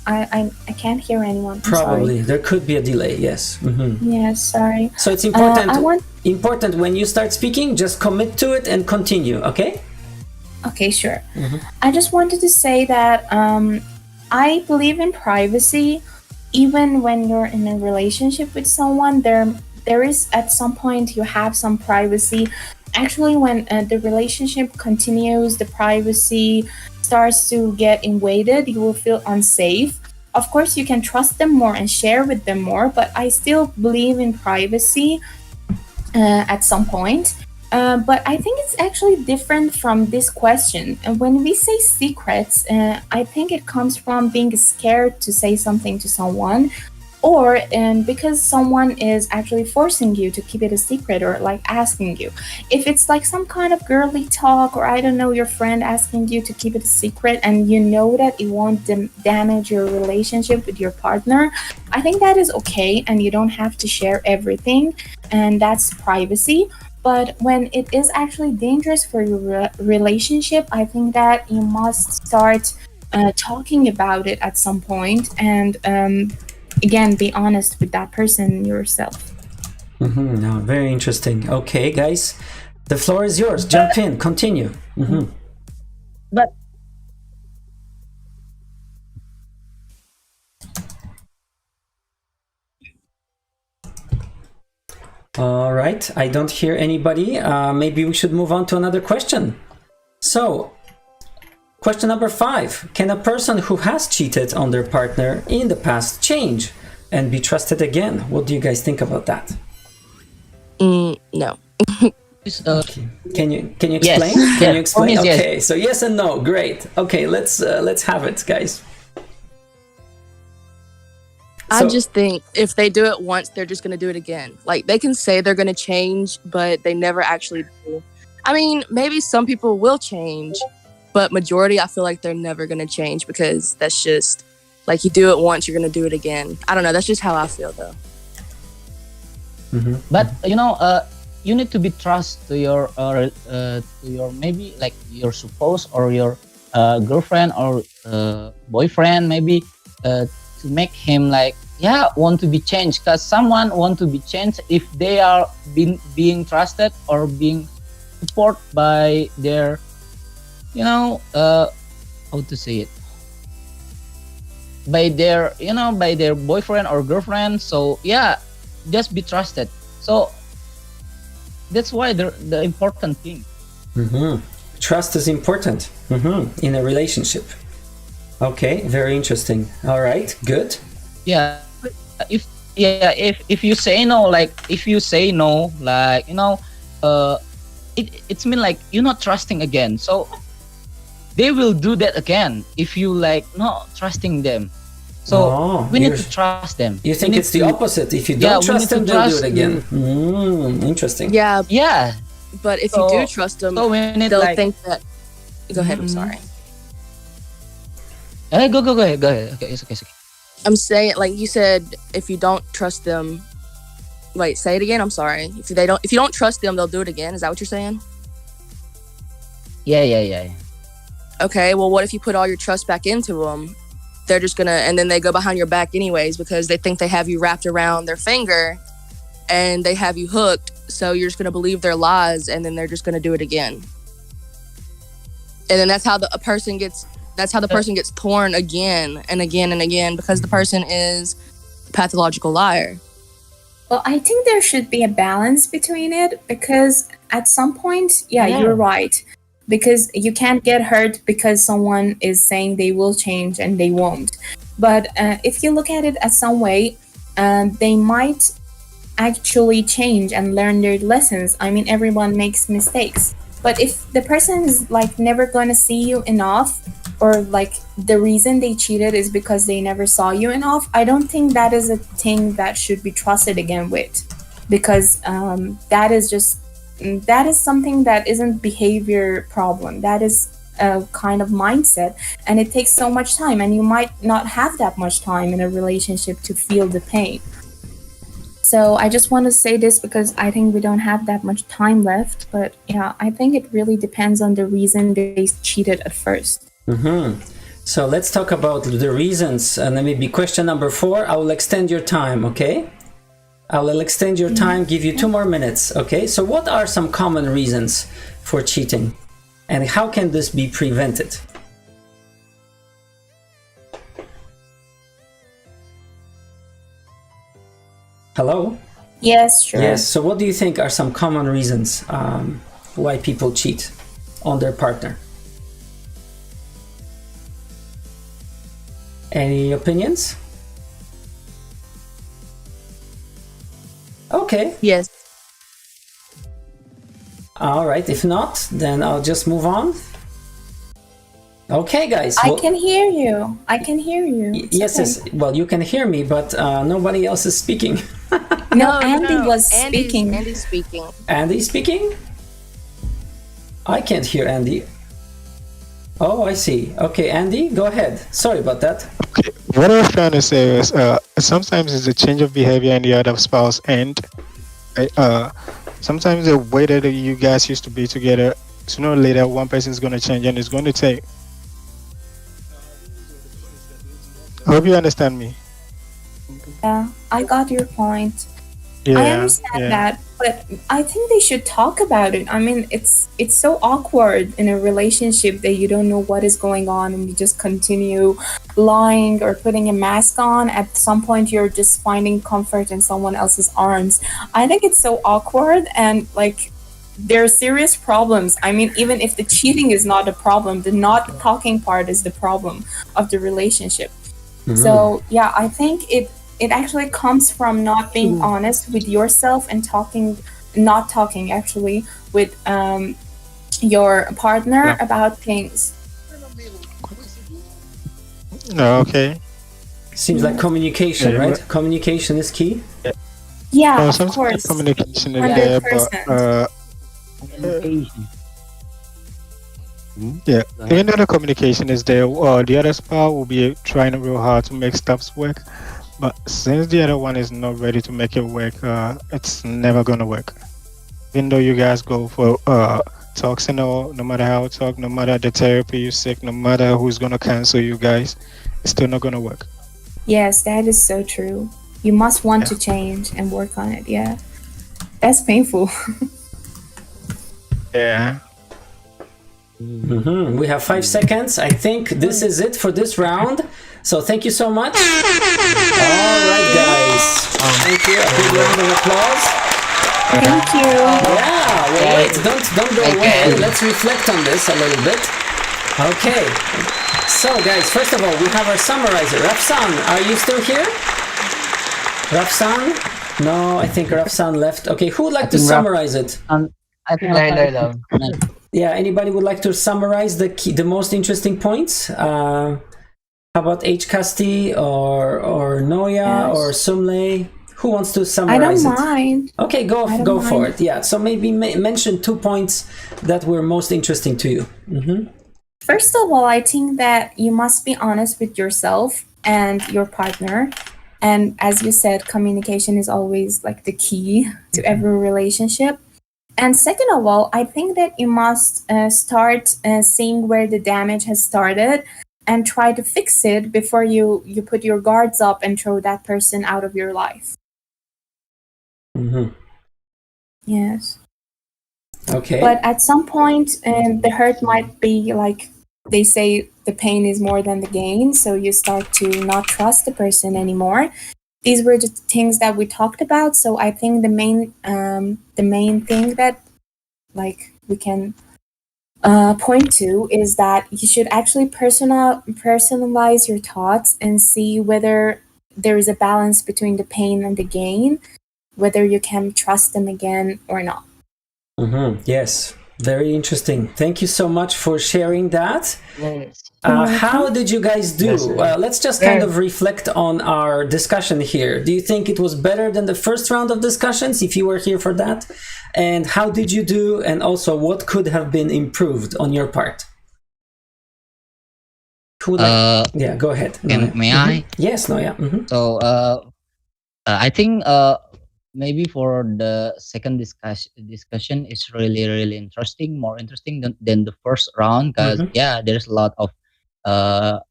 I can't hear anyone. I'm Probably. There could be a delay, yes. Sorry. Yes, sorry. So it's important, I want. important when you start speaking, just commit to it and continue, okay? Okay, sure. I just wanted to say that I believe in privacy. Even when you're in a relationship with someone, there is at some point you have some privacy. Actually, when the relationship continues, the privacy starts to get invaded, you will feel unsafe. Of course, you can trust them more and share with them more, but I still believe in privacy at some point. But I think it's actually different from this question. And when we say secrets, I think it comes from being scared to say something to someone, or because someone is actually forcing you to keep it a secret or like asking you. If it's like some kind of girly talk, or I don't know, your friend asking you to keep it a secret and you know that it won't damage your relationship with your partner, I think that is okay and you don't have to share everything, and that's privacy. But when it is actually dangerous for your relationship, I think that you must start talking about it at some point and again, be honest with that person yourself. No, very interesting. Okay, guys, the floor is yours. Jump in, continue. but All right, I don't hear anybody. Maybe we should move on to another question. So, question number 5. Can a person who has cheated on their partner in the past change and be trusted again? What do you guys think about that? No. Okay. Can you explain? Yes. Can you explain? Yes. Okay, so yes and no. Great. Okay, let's have it, guys. I So- just think if they do it once, they're just going to do it again. Like they can say they're going to change, but they never actually do. I mean, maybe some people will change, but majority, I feel like they're never going to change because that's just like you do it once, you're going to do it again. I don't know. That's just how I feel though. But you need to be trust to your maybe like your spouse or your girlfriend or boyfriend maybe to make him like want to be changed, because someone want to be changed if they are being trusted or being supported by their how to say it, by their by their boyfriend or girlfriend. So just be trusted. So that's why the important thing. Trust is important in a relationship. Okay, very interesting. All right, good. Yeah, if you say no, like it's mean like you're not trusting again. So they will do that again if you like not trusting them. So we need to trust them. You think it's the opposite? If you don't trust them, they'll do it again. Interesting. Yeah. But if you do trust them, so they'll think that. Go ahead. I'm sorry. Go ahead. Okay, it's okay. I'm saying, like you said, if you don't trust them, wait, say it again. I'm sorry. If you don't trust them, they'll do it again. Is that what you're saying? Yeah. Okay. Well, what if you put all your trust back into them, they're just gonna, and then they go behind your back anyways because they think they have you wrapped around their finger and they have you hooked. So you're just gonna believe their lies, and then they're just gonna do it again. And then that's how the person gets torn again and again and again because the person is a pathological liar. Well, I think there should be a balance between it because at some point, you're right. Because you can't get hurt because someone is saying they will change and they won't. But if you look at it as some way, they might actually change and learn their lessons. I mean, everyone makes mistakes. But if the person is like never going to see you enough, or like the reason they cheated is because they never saw you enough, I don't think that is a thing that should be trusted again with, because that is something that isn't behavior problem. That is a kind of mindset, and it takes so much time, and you might not have that much time in a relationship to feel the pain. So I just want to say this because I think we don't have that much time left. But yeah, I think it really depends on the reason they cheated at first. So let's talk about the reasons. And then maybe question number 4. I will extend your time, okay? I will extend your time, give you 2 more minutes, okay? So what are some common reasons for cheating? And how can this be prevented? Hello? Yes, sure. Yes, so what do you think are some common reasons why people cheat on their partner? Any opinions? Okay. Yes. All right, if not, then I'll just move on. Okay, guys. I can hear you. I can hear you. Yes. Well, you can hear me, but nobody else is speaking. No, Andy was speaking. Andy's speaking. Andy's speaking? I can't hear Andy. Oh, I see. Okay, Andy, go ahead. Sorry about that. Okay, what I was trying to say is sometimes it's a change of behavior in the other spouse, and sometimes the way that you guys used to be together, sooner or later, one person is going to change, and it's going to take. I hope you understand me. Yeah, I got your point. Yeah, I understand that, but I think they should talk about it. I mean, it's so awkward in a relationship that you don't know what is going on and you just continue lying or putting a mask on. At some point, you're just finding comfort in someone else's arms. I think it's so awkward, and like there are serious problems. I mean, even if the cheating is not a problem, the not talking part is the problem of the relationship. So yeah, I think it actually comes from not being honest with yourself and not talking actually with your partner about things. Okay. Seems like communication, right? Communication is key. Yeah, Well, of sometimes course. communication is there, but yeah, even though the communication is there, the other spouse will be trying real hard to make stuff work. But since the other one is not ready to make it work, it's never gonna work. Even though you guys go for talks and all, no matter how talk, no matter the therapy you seek, no matter who's gonna cancel you guys, it's still not gonna work. Yes, that is so true. You must want to change and work on it. Yeah, that's painful. Yeah. We have 5 seconds. I think this is it for this round. So thank you so much. All right, guys. Thank you. A big round of applause. Thank you. Yeah. Well, wait. Don't go away. Let's reflect on this a little bit. Okay. So, guys, first of all, we have our summarizer. Rafsan, are you still here? Rafsan? No, I think Rafsan left. Okay, who would like to summarize it? I think Yeah, anybody would like to summarize the most interesting points? How about H. Kasti or Noya or Sumley? Who wants to summarize it? I don't mind. Okay, go for it. Yeah, so maybe mention 2 points that were most interesting to you. First of all, I think that you must be honest with yourself and your partner. And as you said, communication is always like the key to every relationship. And second of all, I think that you must start seeing where the damage has started and try to fix it before you put your guards up and throw that person out of your life. Mm-hmm. Yes. Okay. But at some point, the hurt might be like they say, the pain is more than the gain. So you start to not trust the person anymore. These were the things that we talked about. So I think the main thing that like we can point to is that you should actually personalize your thoughts and see whether there is a balance between the pain and the gain, whether you can trust them again or not. Mm-hmm. Yes, very interesting. Thank you so much for sharing that. Yes. How did you guys do? Yes, Let's just kind of reflect on our discussion here. Do you think it was better than the first round of discussions, if you were here for that? And how did you do? And also, what could have been improved on your part? Yeah, go ahead. May I? Yes, Noya. So I think maybe for the second discussion is really interesting, more interesting than the first round, because yeah, there's a lot of the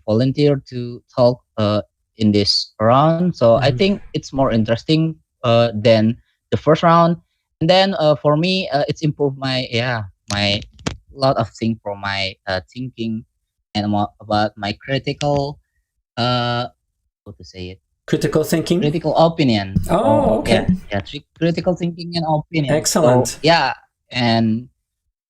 volunteer to talk in this round. So I think it's more interesting than the first round. And then for me, it's improved my lot of things for my thinking and about my critical how to say it, critical thinking, critical opinion. Oh, okay. Yeah, critical thinking and opinion. Excellent. So, yeah, and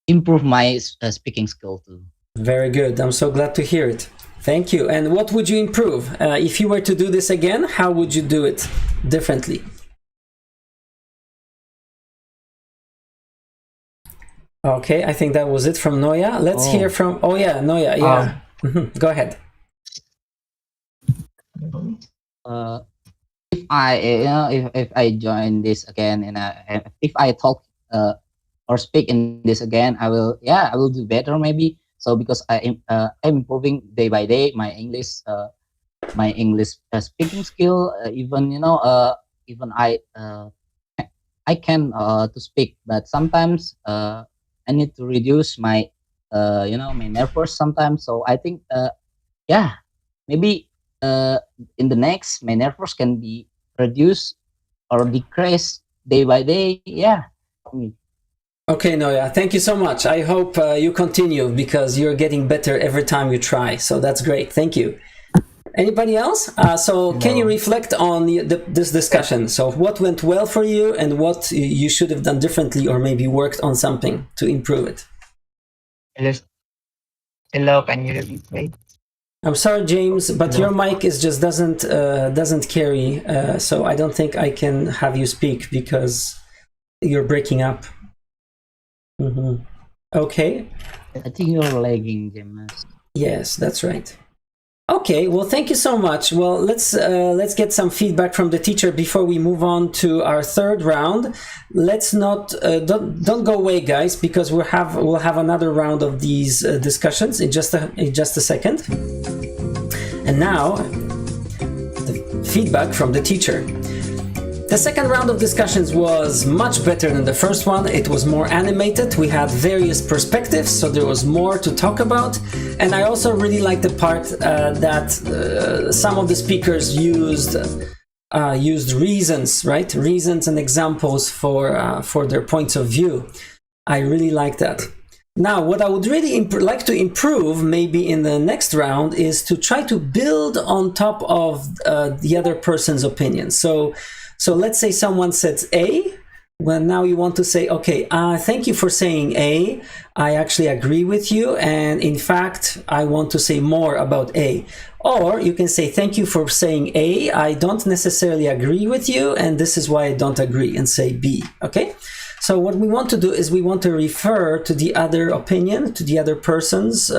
improve my speaking skill too. Very good. I'm so glad to hear it. Thank you. And what would you improve? If you were to do this again, how would you do it differently? Okay, I think that was it from Noya. Let's hear from... Oh, yeah, Noya, yeah. Go ahead. If I join this again and if I talk or speak in this again, I will do better maybe. So because I'm improving day by day my English speaking skill. Even I can to speak, but sometimes I need to reduce my my nervous sometimes. So I think maybe in the next my nervous can be reduced or decreased day by day. Yeah. Okay, Noya, thank you so much. I hope you continue because you're getting better every time you try. So that's great. Thank you. Anybody else? Can you reflect on this discussion? So what went well for you and what you should have done differently or maybe worked on something to improve it? Hello, can you repeat? I'm sorry, James, but your mic is just doesn't carry. So I don't think I can have you speak because you're breaking up. Okay. I think you're lagging, James. Yes, that's right. Okay, well, thank you so much. Well, let's get some feedback from the teacher before we move on to our third round. Let's not don't go away, guys, because we'll have another round of these discussions in just a second. And now, the feedback from the teacher. The second round of discussions was much better than the first one. It was more animated. We had various perspectives, so there was more to talk about. And I also really liked the part that some of the speakers used reasons, right? Reasons and examples for their points of view. I really like that. Now, what I would really like to improve maybe in the next round is to try to build on top of the other person's opinion. So let's say someone says A, well, now you want to say, okay, thank you for saying A. I actually agree with you. And in fact, I want to say more about A. Or you can say, thank you for saying A. I don't necessarily agree with you. And this is why I don't agree, and say B. Okay. So what we want to do is we want to refer to the other opinion, to the other person's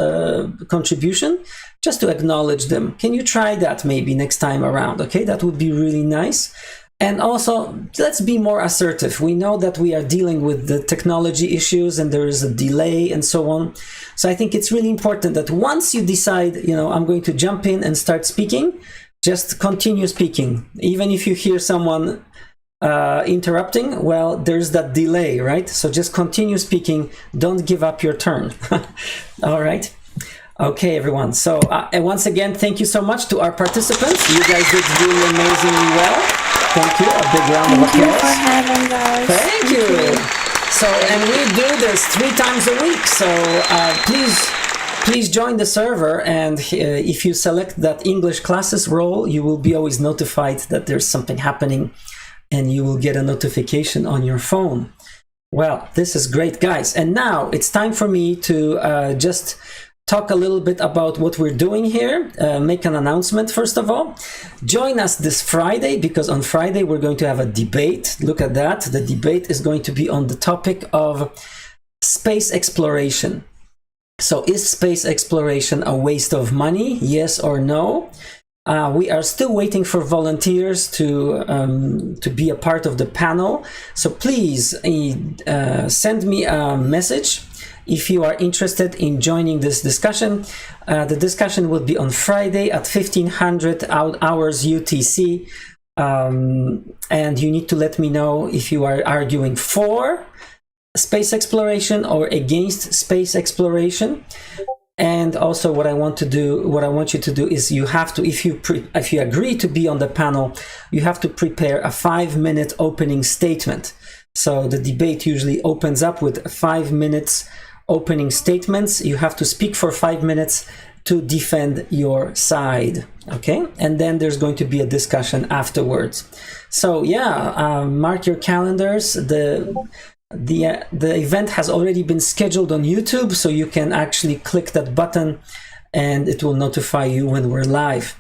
contribution, just to acknowledge them. Can you try that maybe next time around? Okay, that would be really nice. And also, let's be more assertive. We know that we are dealing with the technology issues and there is a delay and so on. So I think it's really important that once you decide, I'm going to jump in and start speaking, just continue speaking. Even if you hear someone interrupting, well, there's that delay, right? So just continue speaking. Don't give up your turn. All right. Okay, everyone. So and once again, thank you so much to our participants. You guys did really amazingly well. Thank you. A big round of applause. Thank you for having us. Thank you. So, and we do this 3 times a week. So please join the server. And if you select that English classes role, you will be always notified that there's something happening, and you will get a notification on your phone. Well, this is great, guys. And now it's time for me to just talk a little bit about what we're doing here, make an announcement first of all. Join us this Friday, because on Friday we're going to have a debate. Look at that. The debate is going to be on the topic of space exploration. So is space exploration a waste of money? Yes or no? We are still waiting for volunteers to be a part of the panel. So please send me a message if you are interested in joining this discussion. The discussion will be on Friday at 1500 hours UTC. And you need to let me know if you are arguing for space exploration or against space exploration. And also what I want you to do is you have to, if you agree to be on the panel, you have to prepare a 5-minute opening statement. So the debate usually opens up with 5 minutes opening statements. You have to speak for 5 minutes to defend your side, okay? And then there's going to be a discussion afterwards. So yeah, mark your calendars. The event has already been scheduled on YouTube, so you can actually click that button and it will notify you when we're live.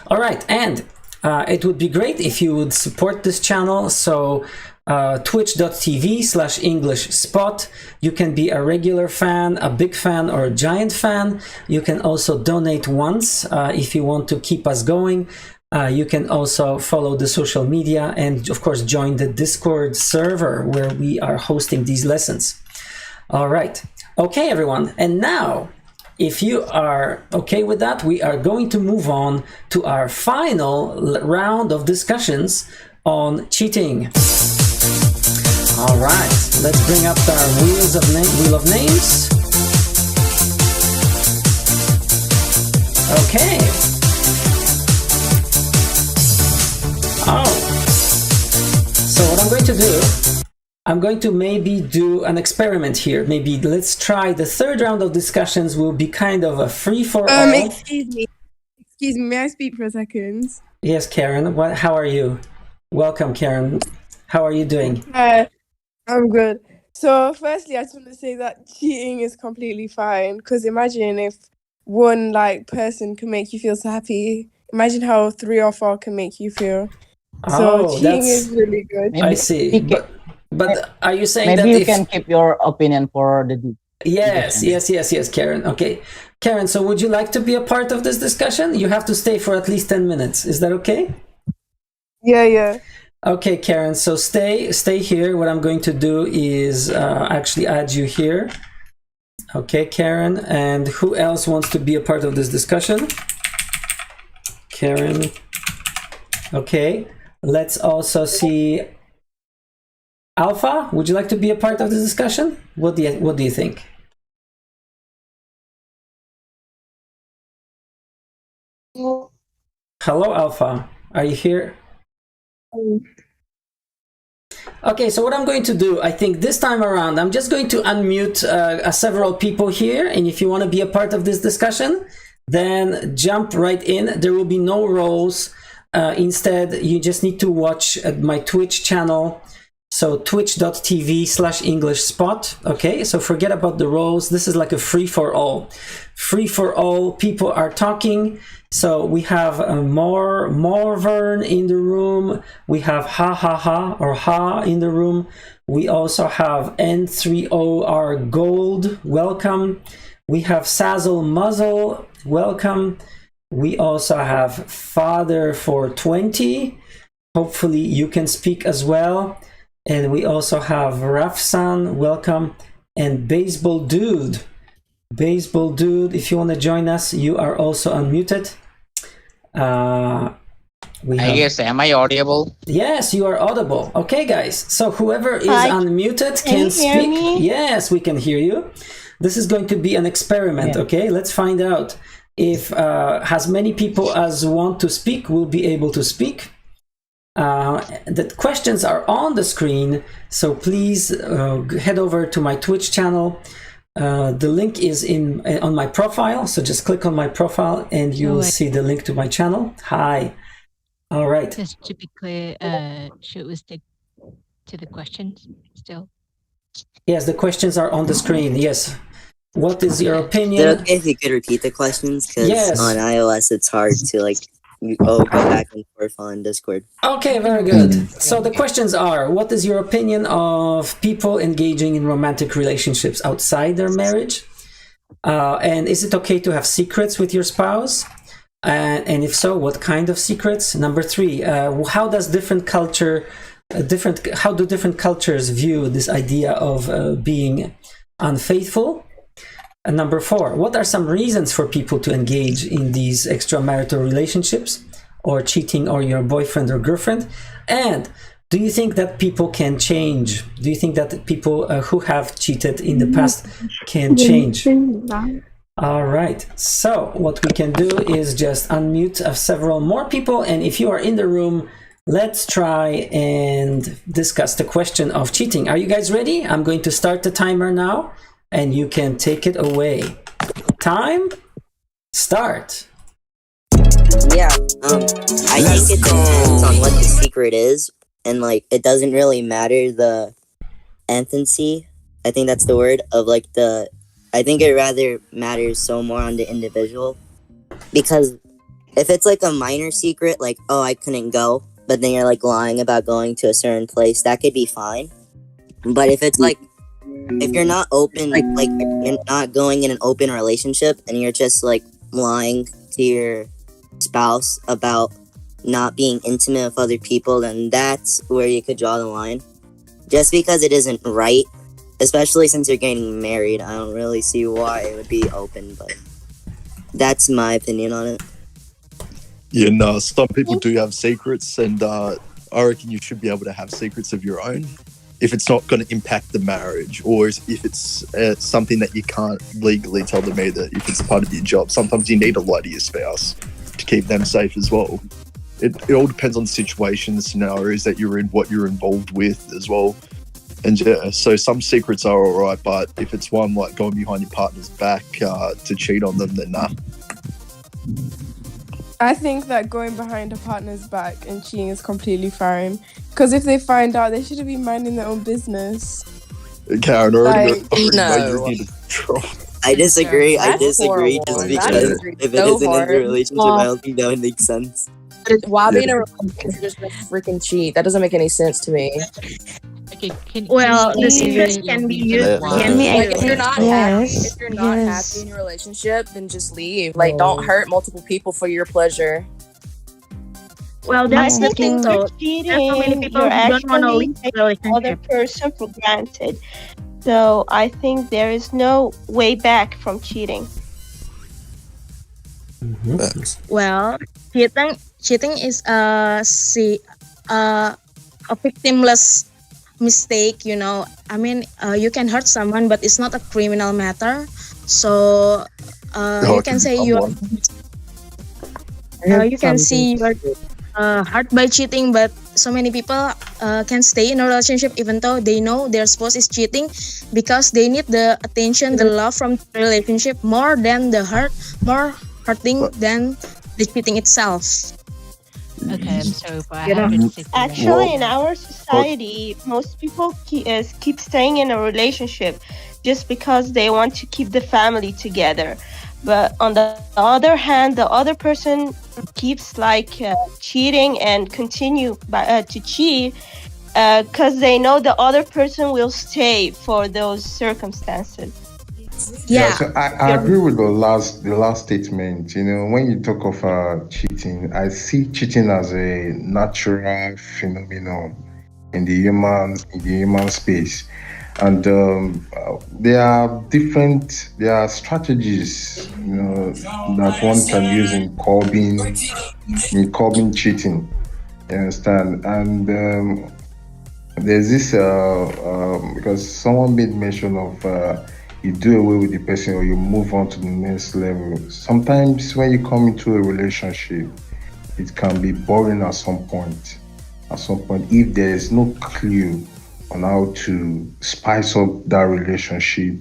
All right, and it would be great if you would support this channel. So twitch.tv/English Spot. You can be a regular fan, a big fan, or a giant fan. You can also donate once if you want to keep us going. You can also follow the social media and of course join the Discord server where we are hosting these lessons. All right. Okay, everyone. And now, if you are okay with that, we are going to move on to our final round of discussions on cheating. All right, let's bring up our wheel of names. Okay. Oh. So what I'm going to do, I'm going to maybe do an experiment here. Maybe let's try the 3rd round of discussions will be kind of a free-for-all. Excuse me, may I speak for a second? Yes, Karen. How are you? Welcome, Karen. How are you doing? I'm good. So firstly, I just want to say that cheating is completely fine, because imagine if one person can make you feel so happy. Imagine how 3 or 4 can make you feel. So cheating is really good. I see. But are you saying maybe that you can keep your opinion for the Yes, Karen. Okay. Karen, so would you like to be a part of this discussion? You have to stay for at least 10 minutes. Is that okay? Yeah. Okay, Karen, so stay here. What I'm going to do is actually add you here. Okay, Karen, and who else wants to be a part of this discussion? Karen. Okay, let's also see Alpha. Would you like to be a part of this discussion? What do you think? Hello, Alpha. Are you here? Okay, so what I'm going to do, I think this time around, I'm just going to unmute several people here, and if you want to be a part of this discussion, then jump right in. There will be no roles. Instead, you just need to watch my Twitch channel. So twitch.tv/English Spot. Okay, so forget about the roles. This is like a free-for-all. Free-for-all, people are talking. So we have Morvern in the room. We have Ha in the room. We also have N3OR Gold. Welcome. We have Sazzle Muzzle. Welcome. We also have Father 420. Hopefully you can speak as well. And we also have Rafsan. Welcome. And Baseball Dude. Baseball Dude, if you want to join us, you are also unmuted. I guess, am I audible? Yes, you are audible. Okay, guys. So whoever is Hi. unmuted Can can you hear speak. me? Yes, we can hear you. This is going to be an experiment, okay? Let's find out if as many people as want to speak will be able to speak. The questions are on the screen, so please head over to my Twitch channel. The link is on my profile, so just click on my profile and you'll see the link to my channel. Hi. All right. Just to be clear, should we stick to the questions still? Yes, the questions are on the screen. Yes. What is your opinion? Is it okay if you could repeat the questions? Because Yes. on iOS it's hard to like go back and forth on Discord. Okay, very good. So the questions are, what is your opinion of people engaging in romantic relationships outside their marriage? And is it okay to have secrets with your spouse? And if so, what kind of secrets? Number 3, how do different cultures view this idea of being unfaithful? And number 4, what are some reasons for people to engage in these extramarital relationships or cheating on your boyfriend or girlfriend? And do you think that people can change? Do you think that people who have cheated in the past can change? All right. So what we can do is just unmute several more people. And if you are in the room, let's try and discuss the question of cheating. Are you guys ready? I'm going to start the timer now. And you can take it away. Time, start. Yeah, I think it depends on what the secret is, and like it doesn't really matter the infancy. I think that's the word of like the. I think it rather matters so more on the individual, because if it's like a minor secret, like oh I couldn't go, but then you're like lying about going to a certain place, that could be fine. But if it's like if you're not open, like you're not going in an open relationship and you're just like lying to your spouse about not being intimate with other people, then that's where you could draw the line. Just because it isn't right, especially since you're getting married, I don't really see why it would be open, but that's my opinion on it. Yeah, no, some people do have secrets, and I reckon you should be able to have secrets of your own if it's not going to impact the marriage, or if it's something that you can't legally tell them either, if it's part of your job. Sometimes you need to lie to your spouse to keep them safe as well. It all depends on the situation, the scenarios that you're in, what you're involved with as well. And yeah, so some secrets are all right, but if it's one like going behind your partner's back to cheat on them, then nah. I think that going behind a partner's back and cheating is completely fine. Because if they find out, they should be minding their own business. Karen already No. I disagree. That's Just horrible. because That if it so isn't in hard. a relationship, I don't think that would make sense. Why be in a relationship if you're just gonna freaking cheat? That doesn't make any sense to me. Okay, Well, can the you secrets say can be reason used why? Like if you're not happy, Yes, if you're not yes. happy in your relationship, then just leave. Like don't hurt multiple people for your pleasure. Well, that's the thing though. Cheating, There's so many people you're who don't want to actually leave the taking the other relationship. person for granted. So I think there is no way back from cheating. Well, cheating is a victimless mistake. You know, I mean, you can hurt someone, but it's not a criminal matter. So you can say you can see you are hurt by cheating, but so many people can stay in a relationship even though they know their spouse is cheating because they need the attention, the love from the relationship more than the more hurting than the cheating itself. Okay, I'm sorry, but I You know, have to disagree. actually, in our society, most people keep staying in a relationship just because they want to keep the family together. But on the other hand, the other person keeps cheating and continue to cheat because they know the other person will stay for those circumstances. Yeah, so I agree with the last statement. You know, when you talk of cheating, I see cheating as a natural phenomenon in the human space, and there are strategies, you know, that one can use in curbing cheating. You understand? And there's this because someone made mention of you do away with the person or you move on to the next level. Sometimes when you come into a relationship, it can be boring at some point. At some point, if there is no clue on how to spice up that relationship,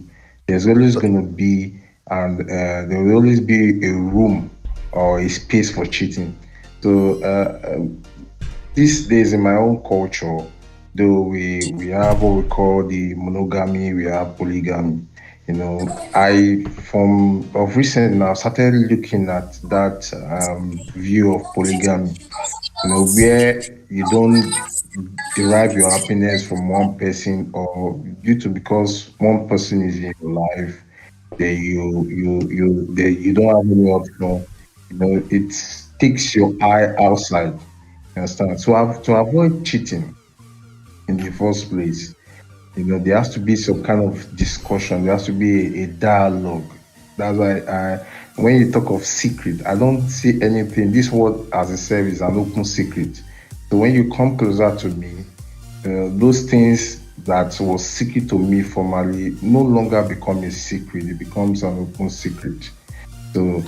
there's always going to be, and there will always be a room or a space for cheating. So these days in my own culture, though we have what we call the monogamy, we have polygamy. You know, I from of recent now started looking at that view of polygamy. You know, where you don't derive your happiness from one person or due to because one person is in your life, that you don't have any option. You know, it takes your eye outside. You understand? To avoid cheating in the first place, you know, there has to be some kind of discussion. There has to be a dialogue. That's why when you talk of secret, I don't see anything. This word as a service is an open secret. So when you come closer to me, those things that was secret to me formerly no longer become a secret. It becomes an open secret. So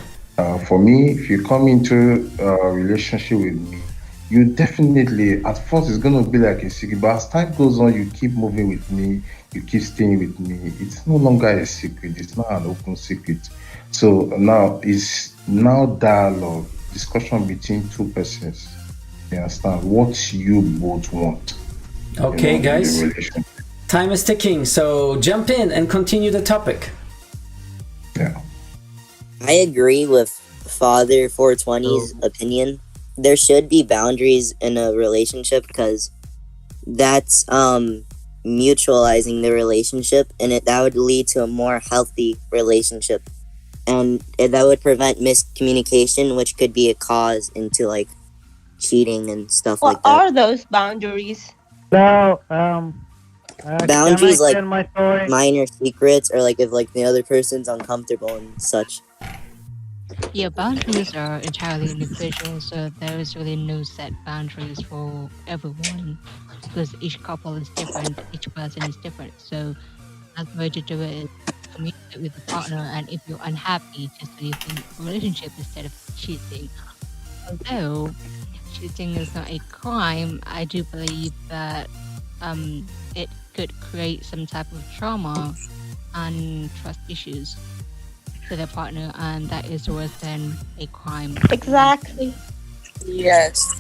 for me, if you come into a relationship with me, you definitely, at first it's going to be like a secret, but as time goes on, you keep moving with me, you keep staying with me. It's no longer a secret. It's not an open secret. So now it's now dialogue, discussion between two persons. You understand what you both want. Okay, in the guys. relationship. Time is ticking, so jump in and continue the topic. I agree with Father 420's opinion. There should be boundaries in a relationship because that's mutualizing the relationship, and that would lead to a more healthy relationship, and that would prevent miscommunication, which could be a cause into like cheating and stuff What like that. are those boundaries? So, Boundaries can I like tell my story? minor secrets, or like if like the other person's uncomfortable and such. Yeah, boundaries are entirely individual, so there is really no set boundaries for everyone because each couple is different, each person is different. So another way to do it is communicate with the partner, and if you're unhappy, just leave the relationship instead of cheating. Although cheating is not a crime, I do believe that it could create some type of trauma and trust issues to their partner, and that is worse than a crime. Exactly. Yes.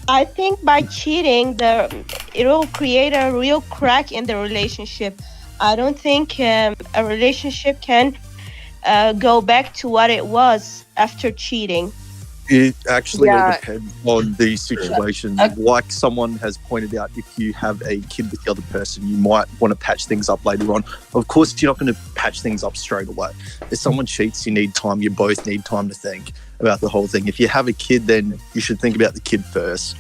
I think by cheating, it will create a real crack in the relationship. I don't think a relationship can go back to what it was after cheating. It actually all Yeah. depends on the situation. Like someone has pointed out, if you have a kid with the other person, you might want to patch things up later on. Of course, you're not going to patch things up straight away. If someone cheats, you need time. You both need time to think about the whole thing. If you have a kid, then you should think about the kid first.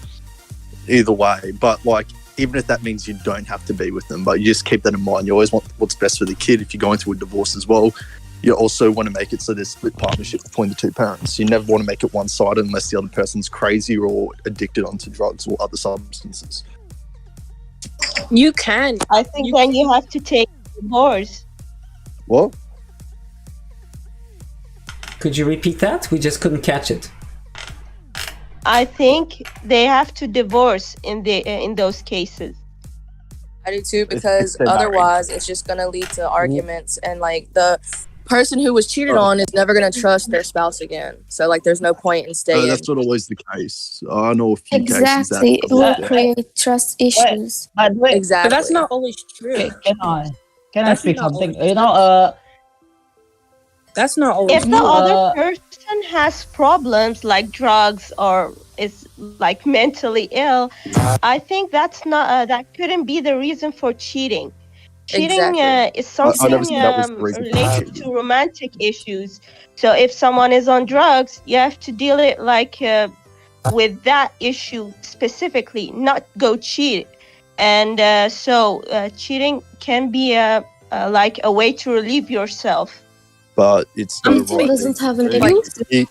Either way. But like, even if that means you don't have to be with them, but you just keep that in mind. You always want what's best for the kid. If you're going through a divorce as well, you also want to make it so there's split partnership between the two parents. You never want to make it one-sided unless the other person's crazy or addicted onto drugs or other substances. You can. I think then you have to take divorce. What? Could you repeat that? We just couldn't catch it. I think they have to divorce in those cases. I do too, because they're married. otherwise it's just gonna lead to arguments, and like the person who was cheated on is never gonna trust their spouse again. So like, there's no point in staying. That's not always the case. I know a few Exactly, cases it will that. create trust issues. Exactly. But that's not always true. Okay, can I That's speak not something? always You know, That's not always If the true. other person has problems like drugs or is like mentally ill, I think that's not that couldn't be the reason for cheating. Cheating is I never something said that was the reason for related cheating. to romantic issues. So if someone is on drugs, you have to deal it like with that issue specifically, not go cheat. And so cheating can be like a way to relieve yourself. But it's not a Cheating right doesn't thing have to an do. issue.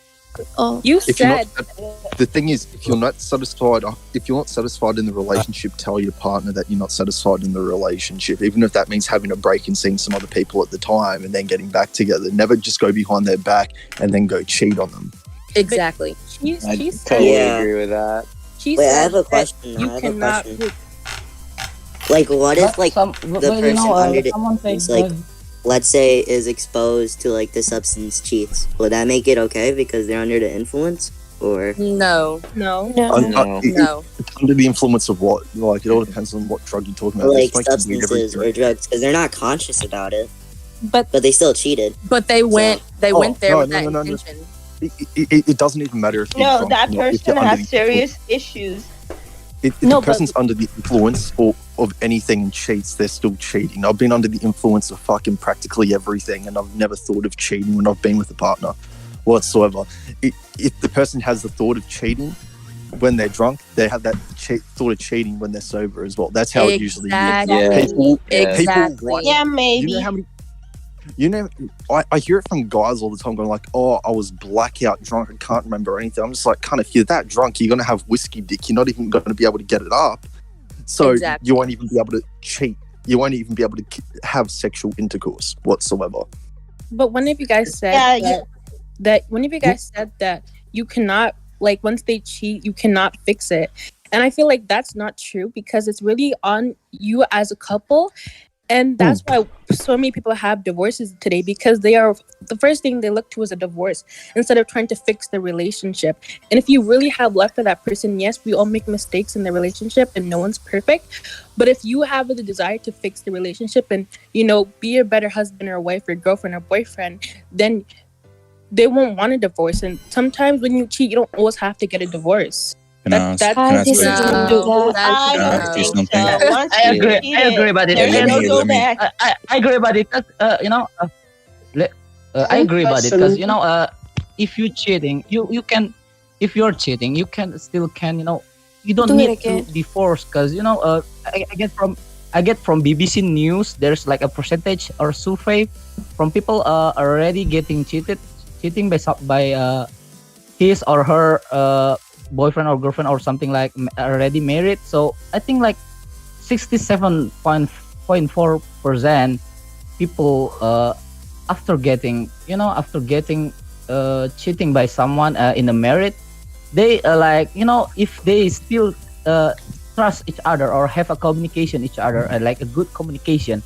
Oh, You If you're said not, the thing is, if you're not satisfied in the relationship, tell your partner that you're not satisfied in the relationship, even if that means having a break and seeing some other people at the time and then getting back together. Never just go behind their back and then go cheat on them. Exactly. she I said totally Yeah. agree with that. she Wait, I said have a that question. you cannot. Like, what if, But like, some, the but you person know, under the someone said is, like, let's say, is exposed to, like, the substance cheats? Would that make it okay because they're under the influence? Or No. No. It's under the influence of what? Like, it all depends on what drug you're talking about. like They smoke weed every substances day. or drugs because they're not conscious about it. But they still cheated. But they went there with that no. intention. It doesn't even matter if you're No, drunk that or not, if person you're under has the serious issues. If the person's under the influence of anything and cheats, they're still cheating. I've been under the influence of fucking practically everything, and I've never thought of cheating when I've been with a partner whatsoever. If the person has the thought of cheating when they're drunk, they have that thought of cheating when they're sober as well. That's how it usually is. Yeah, maybe. You know how many? I hear it from guys all the time going like, oh, I was blackout drunk, I can't remember anything. I'm just like, kind of, if you're that drunk, you're going to have whiskey dick. You're not even going to be able to get it up. So you won't even be able to cheat. You won't even be able to have sexual intercourse whatsoever. But one of you guys said that one of you guys said that you cannot, like, once they cheat, you cannot fix it. And I feel like that's not true because it's really on you as a couple. And that's why so many people have divorces today, because the first thing they look to is a divorce instead of trying to fix the relationship. And if you really have love for that person, yes, we all make mistakes in the relationship and no one's perfect. But if you have the desire to fix the relationship and, you know, be a better husband or wife or girlfriend or boyfriend, then they won't want a divorce. And sometimes when you cheat, you don't always have to get a divorce. Can I say something? I agree about it. I agree about it. You know, I agree about it because, you know, if you're cheating, you can, if you're cheating, you can still you know, you don't need to divorce because, you know, I get from BBC News. There's like a percentage or survey from people already getting cheating by his or her boyfriend or girlfriend or something, like already married. So I think like 67.4% people after getting cheating by someone in a marriage, they like, you know, if they still trust each other or have a communication each other, like a good communication,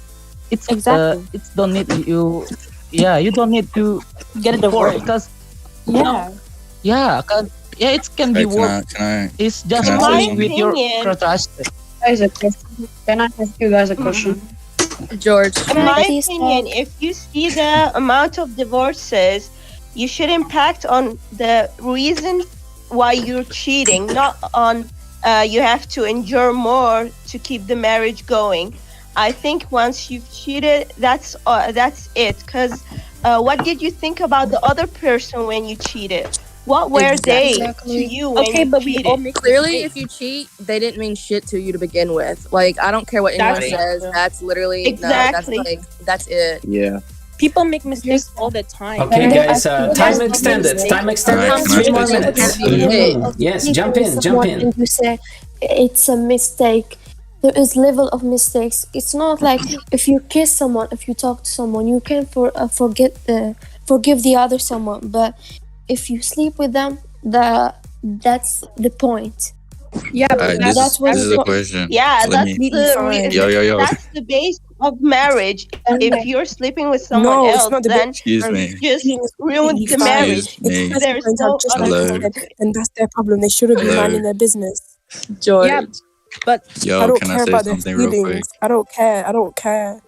it's it's don't need you don't need to get a divorce because you know, it can be work. It's just only with your trust. Can I ask you guys a question? George. In my opinion, if you see the amount of divorces, you should impact on the reason why you're cheating, not on you have to endure more to keep the marriage going. I think once you've cheated, that's it. Because what did you think about the other person when you cheated? What were they to you when you cheated? Clearly, if you cheat, they didn't mean shit to you to begin with. Like, I don't care what anyone says. That's literally that's it. Yeah. People make mistakes all the time. Okay, guys, time extended. 3 more minutes. Yes, jump in. And you say it's a mistake. There is level of mistakes. It's not like if you kiss someone, if you talk to someone, you can forgive the other someone. But if you sleep with them, that's the point. Yeah, but that's this is a question. Yeah, Let that's me- the that's the base of marriage. If you're sleeping with someone else, then Excuse me. just ruins the marriage. me. There's no Hello. And that's their problem. They shouldn't be Hello. minding their business. George. Yeah, but Yo, I don't can I care say about their something real feelings. quick? I don't care.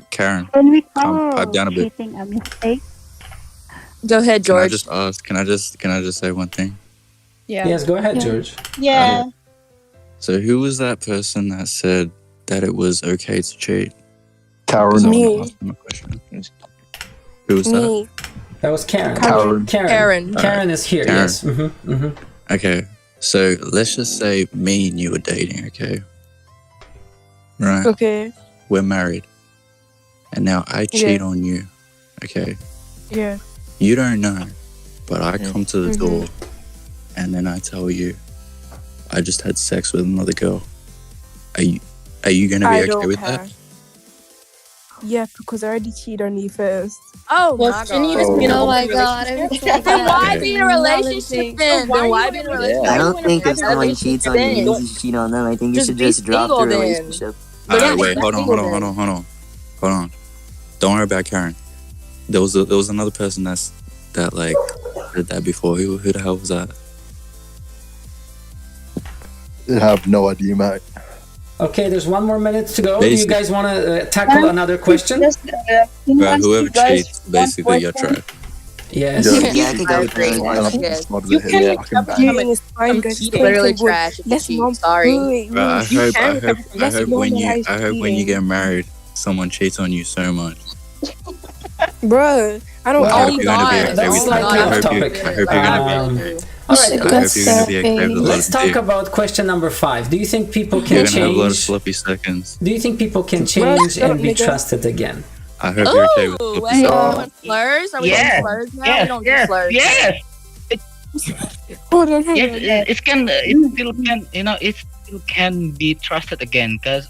Karen, Can we pipe down a bit. cheating a mistake? Go ahead, Can I George. just ask? Can I just say one thing? Yeah. Yes, go ahead, George. Yeah. So who was that person that said that it was okay to cheat? Karen. Me. Who was that? Me. That was Karen. Karen. Karen is here. Karen. Yes. Okay, so let's just say me and you were dating, okay? Right. Okay. We're married. And now I cheat on you, okay? Yeah. You don't know. but I come to the door and then I tell you I just had sex with another girl. Are you gonna be okay with that? Yeah, because I already cheated on you first. Oh Well, my she needed god. to be in a Oh my open god, relationship. I'm so Then why glad. be in a relationship then? Then why be in a relationship? I don't think if Then someone cheats on you, it means you should cheat on them. I think you should be just drop the single then. relationship. Alright, wait, be hold single on. Don't worry about Karen. There was another person that like did that before. Who the hell was that? I have no idea, mate. Okay, there's 1 more minute to go. Do you Basically- guys want to tackle another question? Right, whoever cheats, basically you're trash. Yes. Yeah, I could go with that. You can cheating is fine, guys. It's literally totally trash if you Let's cheat. not Sorry. do it. Right, I hope when you cheating. get married, someone cheats on you so much. Bro, I don't. I hope you're gonna be okay That's with like that. off topic. I hope you're gonna be. All right, I hope you're gonna be okay with a lot let's of talk dick. about question number 5. Do you think people You're can gonna have a lot of change? sloppy seconds. Do you think people can change and be trusted again? I hope you're okay with Ooh, sloppy wait, seconds. we doing slurs? Are we doing slurs now? We don't do slurs. Yes. Hold on. Yes, it still can, it still can be trusted again, because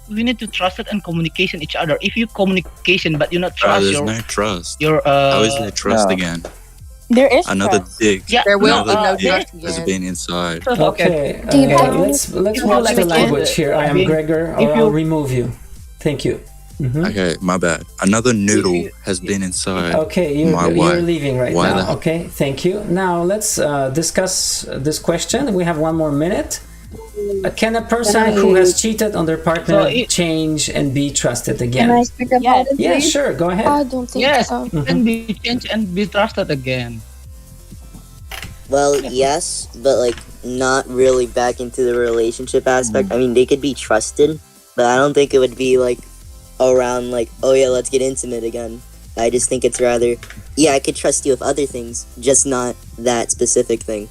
we need to trust it and communication each other. If you communication but you not Bro, trust there's your no trust. your How is there trust again? There is Another trust. dick. Yeah, There will be Another no dick trust has again. been inside. Okay, Do you have- let's watch the language here. I am Gregor, or I'll remove you. Thank you. Okay, my bad. Another noodle has been inside Okay, my you're wife. leaving right Why now. the- Okay, thank you. Now let's discuss this question. We have 1 more minute. Can a person who has cheated on their partner change and be trusted again? Can I speak about it, Yeah, please? sure. Go ahead. I don't think Yes, so. it can be changed and be trusted again. Well, yes, but like not really back into the relationship aspect. I mean, they could be trusted, but I don't think it would be like around like, oh yeah, let's get intimate again. I just think it's rather, yeah, I could trust you with other things, just not that specific thing.